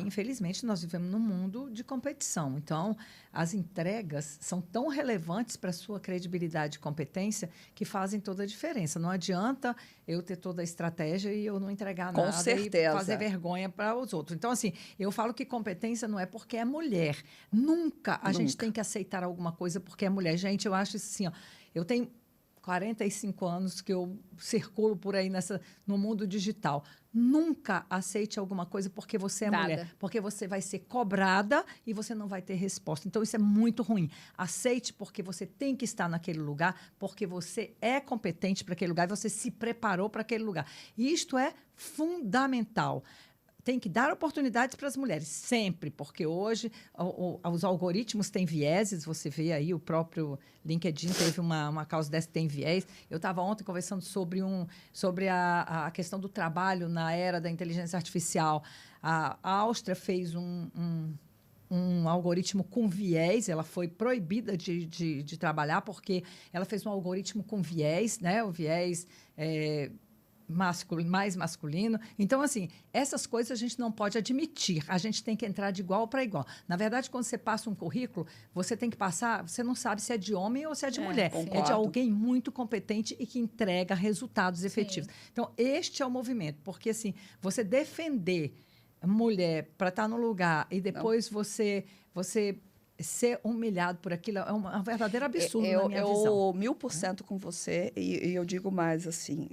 Infelizmente, nós vivemos num mundo de competição. Então, as entregas são tão relevantes para a sua credibilidade e competência que fazem toda a diferença. Não adianta eu ter toda a estratégia e eu não entregar Com nada certeza. e fazer vergonha para os outros. Então, assim, eu falo que competência não é porque é mulher. Nunca a gente tem que aceitar alguma coisa porque é mulher. Gente, eu acho isso assim, ó, eu tenho 45 anos que eu circulo por aí no mundo digital. Nunca aceite alguma coisa porque você é mulher, porque você vai ser cobrada e você não vai ter resposta. Então, isso é muito ruim. Aceite porque você tem que estar naquele lugar, porque você é competente para aquele lugar e você se preparou para aquele lugar. E isto é fundamental. Tem que dar oportunidades para as mulheres, sempre, porque hoje os algoritmos têm vieses, você vê aí, o próprio LinkedIn teve uma causa dessa que tem viés. Eu estava ontem conversando sobre a questão do trabalho na era da inteligência artificial. A Áustria fez um algoritmo com viés, ela foi proibida de trabalhar porque ela fez um algoritmo com viés, né? O viés mais masculino. Então, assim, essas coisas a gente não pode admitir. A gente tem que entrar de igual para igual. Na verdade, quando você passa um currículo, você tem que passar, você não sabe se é de homem ou se é de mulher. Concordo. É de alguém muito competente e que entrega resultados efetivos. Sim. Então, este é o movimento. Porque, assim, você defender mulher para estar no lugar e depois você ser humilhado por aquilo é um verdadeiro absurdo na minha visão. 1000% com você, e eu digo mais assim,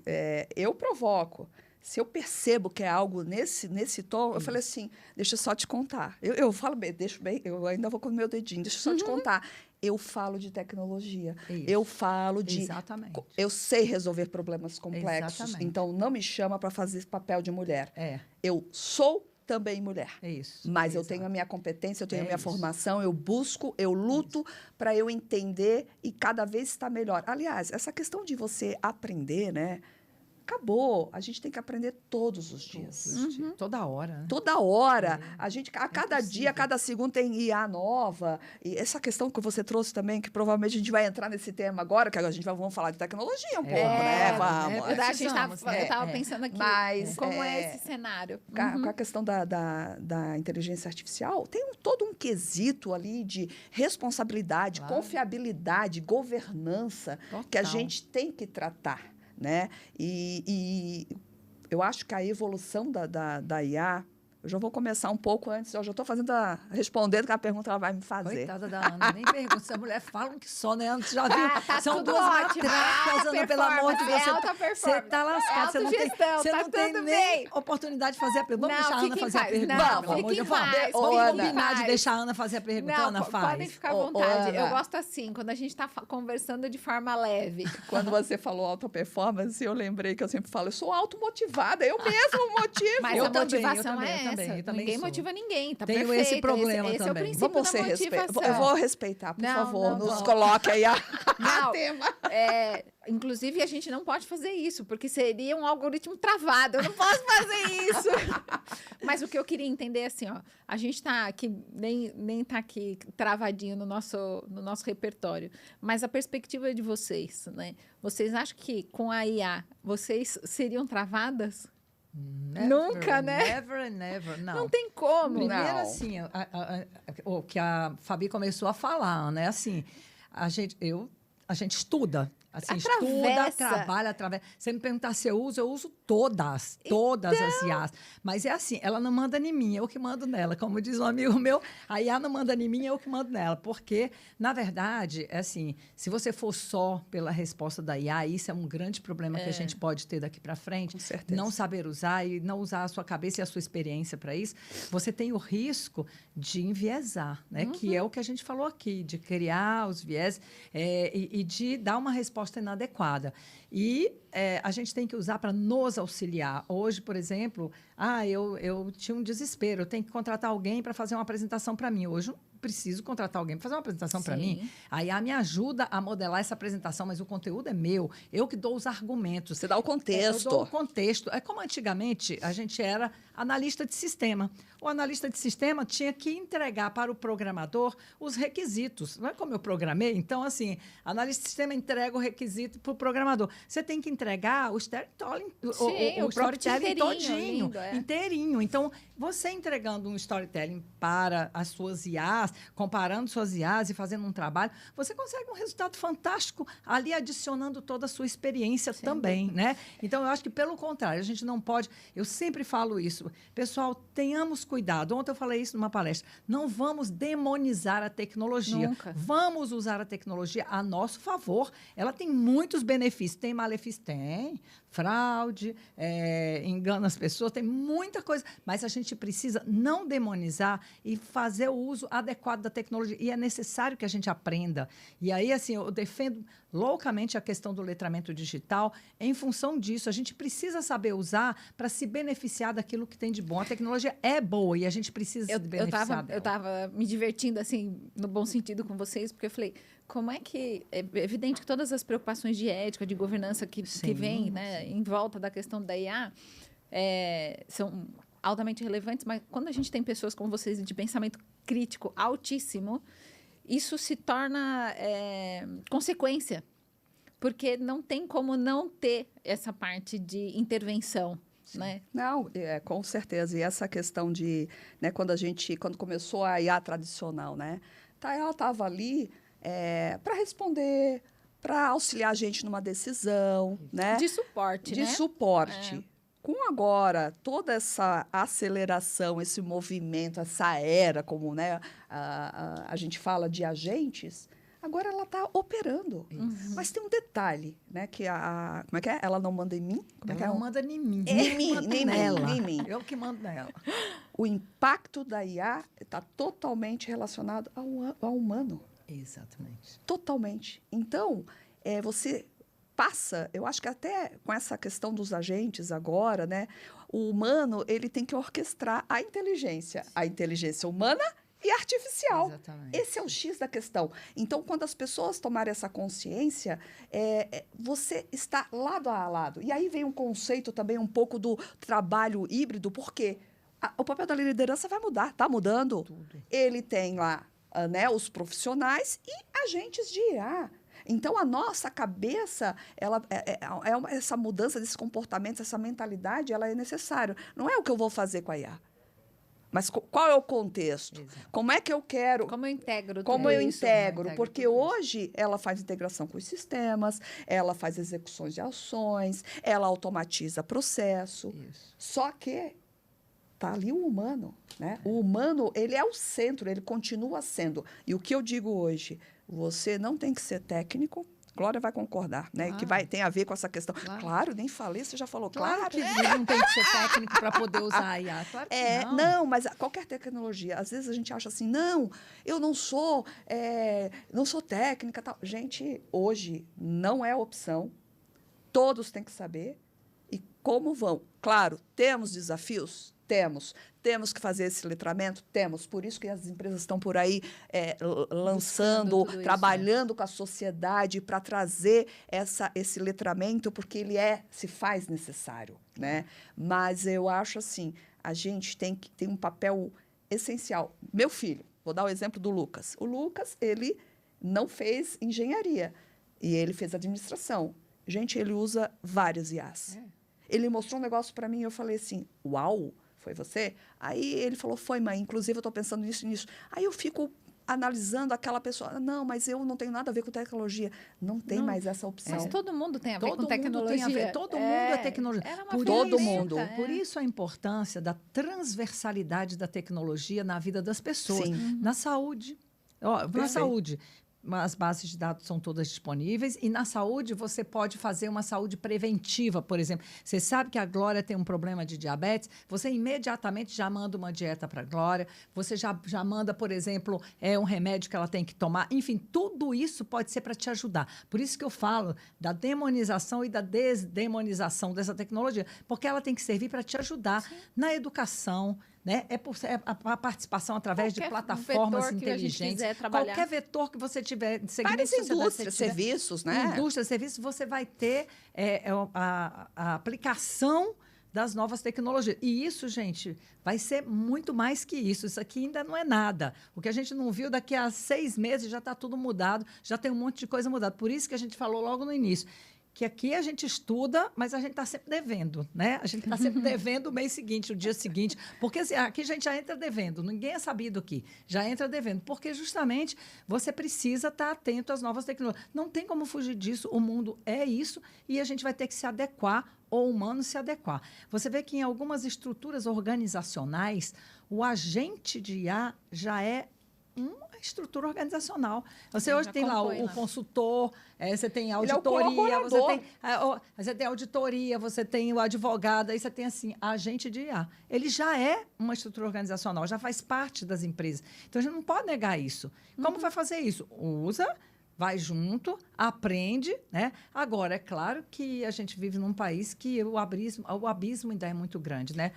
eu provoco. Se eu percebo que é algo nesse tom, eu falei assim, deixa eu só te contar. Eu falo bem, eu ainda vou com o meu dedinho, deixa eu só te contar. Eu falo de tecnologia, eu falo de... Exatamente. Eu sei resolver problemas complexos, Exatamente. então não me chama para fazer esse papel de mulher. Eu sou também mulher. É isso. Mas eu tenho a minha competência, eu tenho a minha isso. formação, eu busco, eu luto para eu entender e cada vez estar melhor. Aliás, essa questão de você aprender, né? Acabou. A gente tem que aprender todos os dias. Toda hora. Né? Toda hora. A cada dia, a cada segundo tem IA nova. E essa questão que você trouxe também, que provavelmente a gente vai entrar nesse tema agora, que a gente vamos falar de tecnologia um pouco, né? Vamos. Eu estava pensando aqui, mas, como é esse cenário? Com a questão da inteligência artificial, tem todo um quesito ali de responsabilidade, confiabilidade, governança, que a gente tem que tratar. Né? E eu acho que a evolução da IA, eu já vou começar um pouco antes, eu já estou respondendo que a pergunta ela vai me fazer. Coitada da Ana, nem pergunta. Essa mulher fala que só, né? Ana, já viu? Tá São duas matracas, Ana, pelo amor de Deus. Você está lascado, você não tem nem oportunidade de fazer a pergunta. Vamos deixar a Ana fazer a pergunta. Vamos combinar de deixar a Ana fazer a pergunta. Ana, faz. Podem ficar à vontade. Eu gosto assim, quando a gente está conversando de forma leve. Quando você falou alta performance, eu lembrei que eu sempre falo, eu sou automotivada, eu mesmo motivo. Mas a motivação é essa. Ninguém motiva ninguém, tá Tenho perfeito. Esse problema esse também. é o princípio Vamos da motivação. Eu vou respeitar, por favor, nos coloque aí a tema. Inclusive, a gente não pode fazer isso, porque seria um algoritmo travado. Eu não posso fazer isso. Mas o que eu queria entender é assim, ó, a gente está aqui, nem está aqui travadinho no nosso repertório, mas a perspectiva de vocês, né? Vocês acham que com a IA, vocês seriam travadas? Nunca, né? Never, não. Não tem como. Primeiro, não. assim, o que a Fabi começou a falar, né? Assim, a gente estuda. Assim, estuda, trabalha, atravessa. Se me perguntar se eu uso todas as IAs. Mas é assim, ela não manda em mim, eu que mando nela. Como diz um amigo meu, a IA não manda em mim, eu que mando nela. Porque, na verdade, é assim, se você for só pela resposta da IA, isso é um grande problema que a gente pode ter daqui para frente. Com certeza. Não saber usar e não usar a sua cabeça e a sua experiência para isso. Você tem o risco de enviesar, né? Que é o que a gente falou aqui, de criar os viés e de dar uma resposta inadequada. E a gente tem que usar para nos auxiliar. Hoje, por exemplo, eu tinha um desespero, eu tenho que contratar alguém para fazer uma apresentação para mim. Hoje eu preciso contratar alguém para fazer uma apresentação para mim. A IA me ajuda a modelar essa apresentação, mas o conteúdo é meu. Eu que dou os argumentos. Você dá o contexto. Eu dou o contexto. É como antigamente a gente era analista de sistema. O analista de sistema tinha que entregar para o programador os requisitos. Não é como eu programei? Então, assim, analista de sistema entrega o requisito para o programador. Você tem que entregar o storytelling, o storytelling todinho, inteirinho. Então, você entregando um storytelling para as suas IAs, IAs, comparando suas IAs e fazendo um trabalho, você consegue um resultado fantástico ali adicionando toda a sua experiência também, né? Então, eu acho que, pelo contrário, a gente não pode... Eu sempre falo isso. Pessoal, tenhamos cuidado. Ontem eu falei isso numa palestra. Não vamos demonizar a tecnologia. Nunca. Vamos usar a tecnologia a nosso favor. Ela tem muitos benefícios. Tem malefícios? Tem. Fraude, engana as pessoas, tem muita coisa. Mas a gente precisa não demonizar e fazer o uso adequado da tecnologia. E é necessário que a gente aprenda. E aí, assim, eu defendo loucamente a questão do letramento digital. Em função disso, a gente precisa saber usar para se beneficiar daquilo que tem de bom. A tecnologia é boa e a gente precisa se beneficiar dela. Eu estava me divertindo, assim, no bom sentido com vocês, porque eu falei, como é que... É evidente que todas as preocupações de ética, de governança que vêm, né, em volta da questão da IA são altamente relevantes, mas quando a gente tem pessoas como vocês de pensamento crítico altíssimo, isso se torna consequência, porque não tem como não ter essa parte de intervenção, né? Não, com certeza. E essa questão de, né, quando começou a IA tradicional, né? Ela estava ali para responder, para auxiliar a gente numa decisão, né? De suporte, De né? suporte. Com agora toda essa aceleração, esse movimento, essa era, como, né, a gente fala de agentes, agora ela está operando. Mas tem um detalhe, né? Que como é que é? Ela não manda em mim? Como é que Ela é? não manda em mim. Nem mim. Eu que mando nela. O impacto da IA está totalmente relacionado ao humano. Exatamente. Totalmente. Então, você passa, eu acho que até com essa questão dos agentes agora, né? O humano, ele tem que orquestrar a inteligência humana e artificial. Exatamente. Esse é o X da questão. Então, quando as pessoas tomarem essa consciência, você está lado a lado. E aí vem um conceito também um pouco do trabalho híbrido, porque o papel da liderança vai mudar, está mudando. Tudo. Ele tem lá, né, os profissionais e agentes de IA. Então, a nossa cabeça, essa mudança desse comportamento, essa mentalidade, ela é necessária. Não é o que eu vou fazer com a IA. Mas qual é o contexto? Exato. Como é que eu quero... Como eu integro Como tudo eu isso? integro, porque hoje ela faz integração com os sistemas, ela faz execuções de ações, ela automatiza processo. Isso. Só que está ali o humano, né? O humano, ele é o centro, ele continua sendo. E o que eu digo hoje, você não tem que ser técnico, Glória vai concordar, né? Claro. Que tem a ver com essa questão. Claro. Claro, nem falei, você já falou. Claro que não tem que ser técnico para poder usar a IA. Claro que não. Não, mas qualquer tecnologia, às vezes a gente acha assim, não, eu não sou técnica, tal. Gente, hoje não é opção. Todos têm que saber. E como vão? Claro, temos desafios? Temos. Temos que fazer esse letramento? Temos. Por isso que as empresas estão por aí lançando, trabalhando com a sociedade para trazer esse letramento, porque ele se faz necessário, né? Mas eu acho assim, a gente tem um papel essencial. Meu filho, vou dar o exemplo do Lucas. O Lucas, ele não fez engenharia e ele fez administração. Gente, ele usa várias IAs. Ele mostrou um negócio para mim e eu falei assim, uau, foi você? Aí ele falou, foi, mãe, inclusive eu estou pensando nisso e nisso. Aí eu fico analisando aquela pessoa, não, mas eu não tenho nada a ver com tecnologia. Não tem mais essa opção. Mas todo mundo tem a ver com Todo tecnologia. mundo tem a ver, todo mundo é tecnologia. Era uma Por todo ferramenta, mundo. Por isso a importância da transversalidade da tecnologia na vida das pessoas. Sim. Na saúde. Na saúde, as bases de dados são todas disponíveis e na saúde você pode fazer uma saúde preventiva, por exemplo. Você sabe que a Glória tem um problema de diabetes, você imediatamente já manda uma dieta para a Glória, você já manda, por exemplo, um remédio que ela tem que tomar. Enfim, tudo isso pode ser para te ajudar. Por isso que eu falo da demonização e da desdemonização dessa tecnologia, porque ela tem que servir para te ajudar na educação, né? A participação através de plataformas inteligentes. Qualquer vetor que você tiver, de segmento de sociedade, indústrias, serviços, né? Indústria, serviços, você vai ter a aplicação das novas tecnologias. E isso, gente, vai ser muito mais que isso. Isso aqui ainda não é nada. O que a gente não viu, daqui a 6 meses já está tudo mudado, já tem um monte de coisa mudada. Por isso que a gente falou logo no início, que aqui a gente estuda, mas a gente está sempre devendo, né? A gente está sempre devendo o mês seguinte, o dia seguinte, porque assim, aqui a gente já entra devendo, ninguém é sabido aqui, já entra devendo, porque justamente você precisa estar atento às novas tecnologias. Não tem como fugir disso, o mundo é isso, e a gente vai ter que se adequar, ou o humano se adequar. Você vê que em algumas estruturas organizacionais, o agente de IA já é uma estrutura organizacional. Você hoje tem lá o consultor, você tem auditoria, você tem auditoria, você tem o advogado, aí você tem assim, agente de IA. Ele já é uma estrutura organizacional, já faz parte das empresas. Então a gente não pode negar isso. Como vai fazer isso? Usa, vai junto, aprende, né? Agora, é claro que a gente vive num país que o abismo ainda é muito grande, né?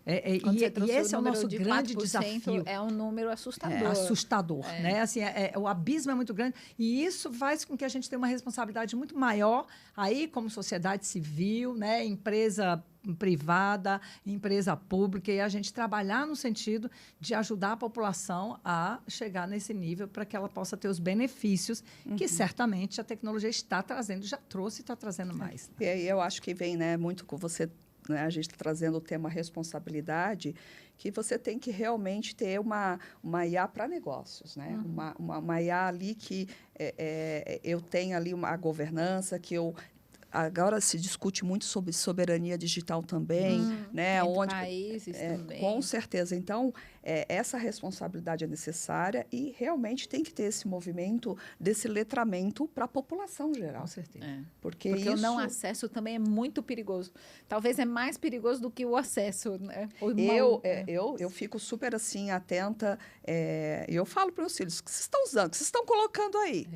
E esse é o nosso grande desafio. É um número assustador. Assustador, né? Assim, o abismo é muito grande e isso faz com que a gente tenha uma responsabilidade muito maior aí como sociedade civil, né? Empresa privada, empresa pública, e a gente trabalhar no sentido de ajudar a população a chegar nesse nível para que ela possa ter os benefícios que certamente a tecnologia está trazendo, já trouxe e está trazendo mais. E aí eu acho que vem, né, muito com você, né, a gente está trazendo o tema responsabilidade, que você tem que realmente ter uma IA para negócios, né? Uma IA ali que eu tenho ali a governança, que eu... Agora se discute muito sobre soberania digital também, né? Onde países também. Com certeza. Então, essa responsabilidade é necessária e realmente tem que ter esse movimento desse letramento para a população geral. Com certeza. Porque o não acesso também é muito perigoso. Talvez é mais perigoso do que o acesso, né? Eu fico super assim atenta. Eu falo para os meus filhos, o que vocês estão usando, o que vocês estão colocando aí?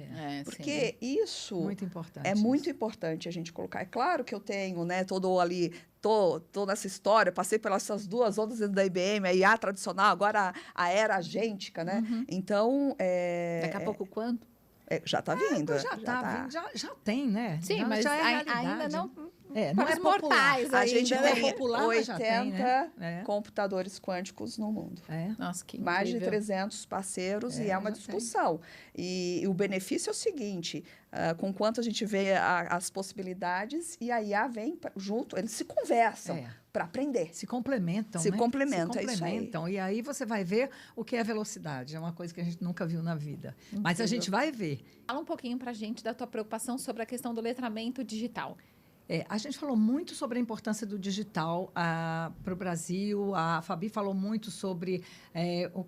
Porque isso muito importante, é muito importante a gente colocar. É claro que eu tenho, né, todo ali, tô nessa história, passei pelas essas duas ondas dentro da IBM, a IA tradicional, agora a era agêntica, né? Então, daqui a pouco quanto? Já está vindo. Já tem, né? Sim, mas já ainda não... não é mortais. A gente tem popular, 80 tem, né? computadores quânticos no mundo. Nossa, que mais de 300 parceiros e é uma discussão. E o benefício é o seguinte, com quanto a gente vê as possibilidades e a IA vem junto, eles se conversam para aprender. Se complementam, Se né? complementam, se complementam. E aí você vai ver o que é velocidade. É uma coisa que a gente nunca viu na vida. Incrível. Mas a gente vai ver. Fala um pouquinho para a gente da tua preocupação sobre a questão do letramento digital. A gente falou muito sobre a importância do digital para o Brasil. A Fabi falou muito sobre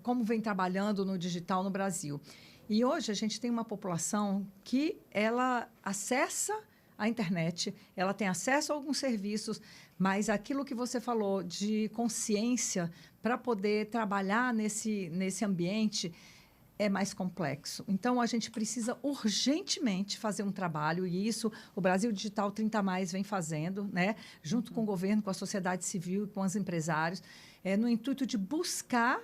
como vem trabalhando no digital no Brasil. E hoje a gente tem uma população que ela acessa a internet, ela tem acesso a alguns serviços, mas aquilo que você falou de consciência para poder trabalhar nesse ambiente é mais complexo. Então, a gente precisa urgentemente fazer um trabalho, e isso o Brasil Digital 30+, vem fazendo, né? Junto com o governo, com a sociedade civil e com os empresários, no intuito de buscar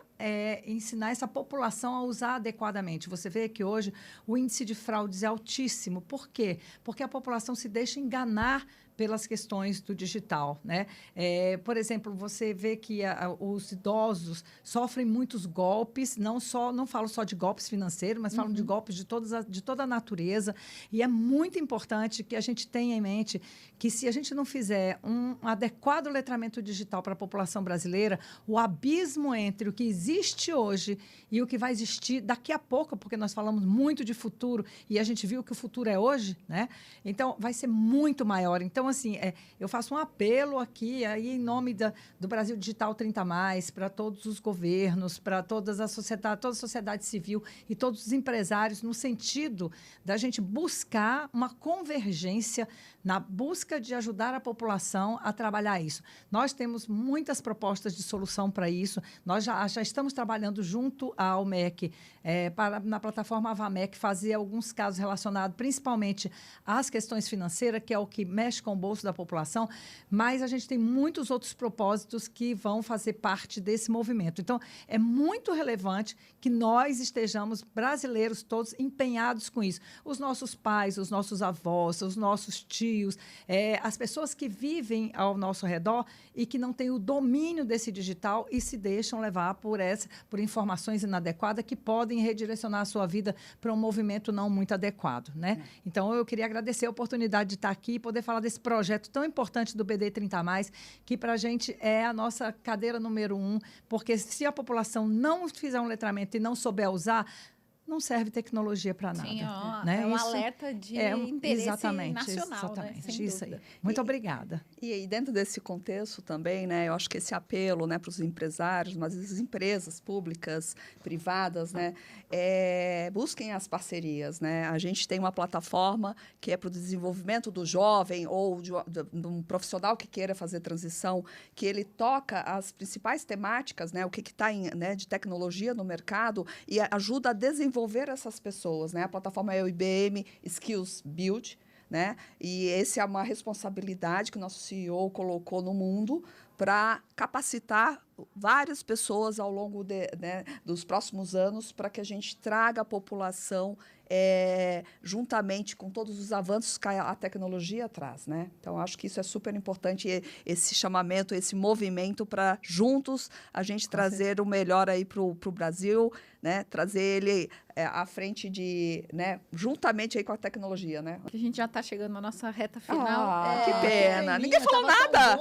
ensinar essa população a usar adequadamente. Você vê que hoje o índice de fraudes é altíssimo. Por quê? Porque a população se deixa enganar pelas questões do digital, né? Por exemplo, você vê que os idosos sofrem muitos golpes, não falo só de golpes financeiros, mas falo de golpes de toda a natureza, e é muito importante que a gente tenha em mente que se a gente não fizer um adequado letramento digital para a população brasileira, o abismo entre o que existe hoje e o que vai existir daqui a pouco, porque nós falamos muito de futuro e a gente viu que o futuro é hoje, né? Então, vai ser muito maior. Então, assim, eu faço um apelo aqui, aí, em nome do Brasil Digital 30+, para todos os governos, para toda a sociedade civil e todos os empresários, no sentido da gente buscar uma convergência na busca de ajudar a população a trabalhar isso. Nós temos muitas propostas de solução para isso. Nós já estamos trabalhando junto ao MEC, na plataforma Avamec, fazer alguns casos relacionados principalmente às questões financeiras, que é o que mexe com o bolso da população, mas a gente tem muitos outros propósitos que vão fazer parte desse movimento. Então, é muito relevante que nós estejamos, brasileiros todos, empenhados com isso. Os nossos pais, os nossos avós, os nossos tios, as pessoas que vivem ao nosso redor e que não têm o domínio desse digital e se deixam levar por por informações inadequadas que podem redirecionar a sua vida para um movimento não muito adequado, né? Então, eu queria agradecer a oportunidade de estar aqui e poder falar desse projeto tão importante do BD 30+, que para a gente é a nossa cadeira número 1, porque se a população não fizer um letramento e não souber usar, não serve tecnologia para nada. Sim, ó, né? é um Isso alerta de interesse exatamente, nacional, exatamente, né? Sem isso aí. dúvida. Muito obrigada. E aí, dentro desse contexto também, né, eu acho que esse apelo, né, para os empresários, mas as empresas públicas, privadas, né, busquem as parcerias, né? A gente tem uma plataforma que é para o desenvolvimento do jovem ou de um profissional que queira fazer transição, que ele toca as principais temáticas, né, o que está né, de tecnologia no mercado e ajuda a desenvolver essas pessoas, né? A plataforma é o IBM Skills Build, né? E essa é uma responsabilidade que o nosso CEO colocou no mundo para capacitar várias pessoas ao longo né, dos próximos anos para que a gente traga a população juntamente com todos os avanços que a tecnologia traz, né? Então, acho que isso é super importante, esse chamamento, esse movimento para juntos a gente trazer o melhor aí para o Brasil, né? Trazer ele à frente né? Juntamente aí com a tecnologia, né? A gente já está chegando na nossa reta final. Que pena! Ninguém falou nada!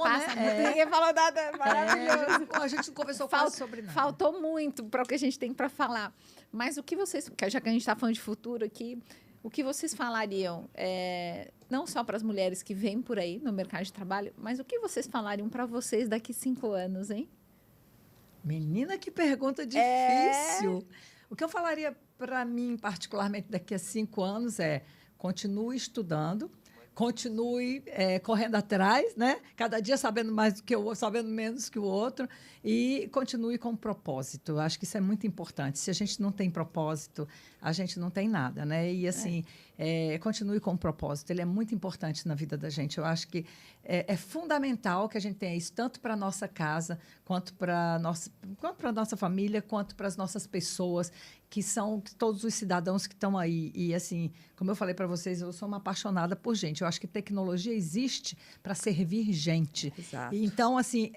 Ninguém falou nada, maravilhoso. A gente não conversou quase sobre nada. Faltou muito para o que a gente tem para falar. Mas o que vocês, já que a gente está falando de futuro aqui, o que vocês falariam, não só para as mulheres que vêm por aí no mercado de trabalho, mas o que vocês falariam para vocês daqui 5 anos, hein? Menina, que pergunta difícil. O que eu falaria para mim, particularmente, daqui a 5 anos continue estudando, continue correndo atrás, né? Cada dia sabendo mais do que o outro, sabendo menos que o outro, e continue com propósito. Eu acho que isso é muito importante. Se a gente não tem propósito, a gente não tem nada, né? E assim, continue com o propósito. Ele é muito importante na vida da gente. Eu acho que é fundamental que a gente tenha isso tanto para a nossa casa, quanto para a nossa família, quanto para as nossas pessoas, que são todos os cidadãos que estão aí. E, assim, como eu falei para vocês, eu sou uma apaixonada por gente. Eu acho que tecnologia existe para servir gente. Exato. E, então, assim,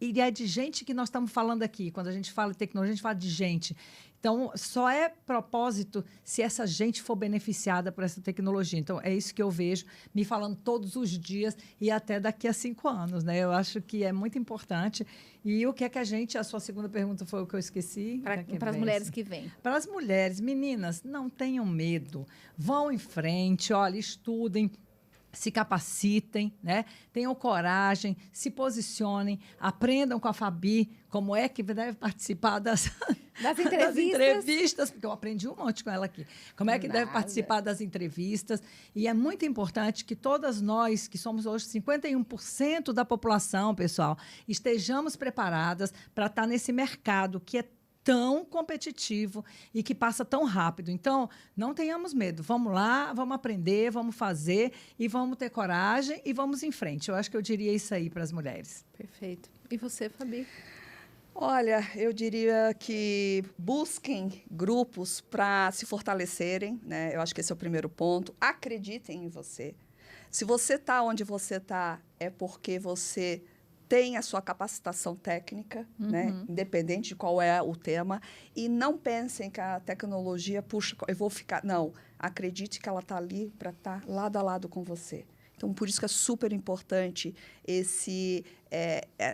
e é de gente que nós estamos falando aqui. Quando a gente fala de tecnologia, a gente fala de gente. Então, só é propósito se essa gente for beneficiada por essa tecnologia. Então, é isso que eu vejo me falando todos os dias e até daqui a 5 anos, né? Eu acho que é muito importante. E o que é que a sua segunda pergunta foi o que eu esqueci? Para as mulheres que vêm. Para as mulheres, meninas, não tenham medo. Vão em frente, olha, estudem, se capacitem, né? Tenham coragem, se posicionem, aprendam com a Fabi como é que deve participar das entrevistas, porque eu aprendi um monte com ela aqui. Como é que deve participar das entrevistas. E é muito importante que todas nós, que somos hoje 51% da população, pessoal, estejamos preparadas para estar nesse mercado que é tão competitivo e que passa tão rápido. Então, não tenhamos medo. Vamos lá, vamos aprender, vamos fazer e vamos ter coragem e vamos em frente. Eu acho que eu diria isso aí para as mulheres. Perfeito. E você, Fabi? Olha, eu diria que busquem grupos para se fortalecerem, né? Eu acho que esse é o primeiro ponto. Acreditem em você. Se você está onde você está, é porque você tem a sua capacitação técnica, né? Independente de qual é o tema, e não pensem que a tecnologia, puxa, eu vou ficar... Não, acredite que ela está ali para estar lado a lado com você. Então, por isso que é super importante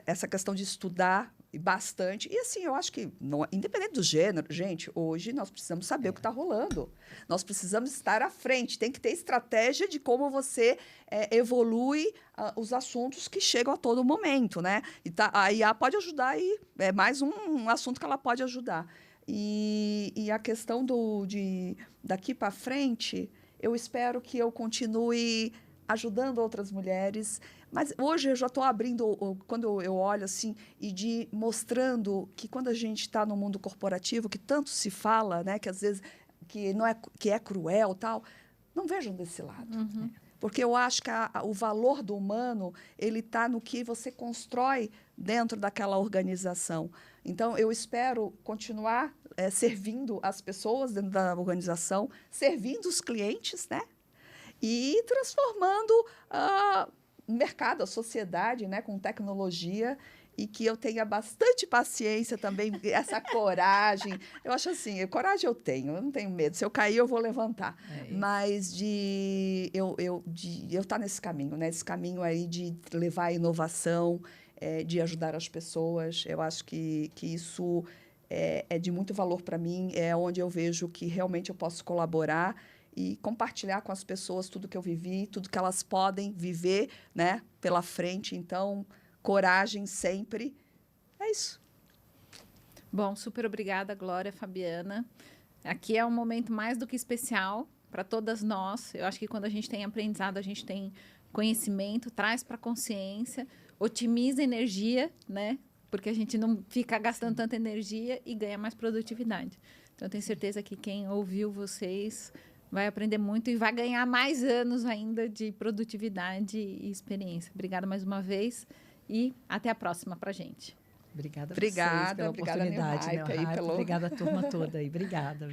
essa questão de estudar bastante. E, assim, eu acho que, independente do gênero, gente, hoje nós precisamos saber o que está rolando. Nós precisamos estar à frente. Tem que ter estratégia de como você evolui os assuntos que chegam a todo momento, né? E a IA pode ajudar aí. É mais um assunto que ela pode ajudar. E a questão daqui para frente, eu espero que eu continue ajudando outras mulheres. Mas hoje eu já estou abrindo, quando eu olho assim, mostrando que quando a gente está no mundo corporativo, que tanto se fala, né, que às vezes que é cruel tal, não vejam desse lado. Né? Porque eu acho que o valor do humano ele está no que você constrói dentro daquela organização. Então, eu espero continuar servindo as pessoas dentro da organização, servindo os clientes, né? E transformando o mercado, a sociedade, né, com tecnologia. e que eu tenha bastante paciência também, essa coragem. Eu acho assim, coragem eu tenho, eu não tenho medo. Se eu cair, eu vou levantar. Mas de eu estar nesse caminho, né? Esse caminho aí de levar a inovação, de ajudar as pessoas. Eu acho que isso é de muito valor para mim, é onde eu vejo que realmente eu posso colaborar e compartilhar com as pessoas tudo que eu vivi, tudo que elas podem viver, né, pela frente. Então, coragem sempre. É isso. Bom, super obrigada, Glória, Fabiana. Aqui é um momento mais do que especial para todas nós. Eu acho que quando a gente tem aprendizado, a gente tem conhecimento, traz para a consciência, otimiza a energia, né? Porque a gente não fica gastando tanta energia e ganha mais produtividade. Então, eu tenho certeza que quem ouviu vocês vai aprender muito e vai ganhar mais anos ainda de produtividade e experiência. Obrigada mais uma vez e até a próxima para a gente. Obrigada a vocês pela oportunidade, New Hype, Obrigada a turma toda aí. Obrigada.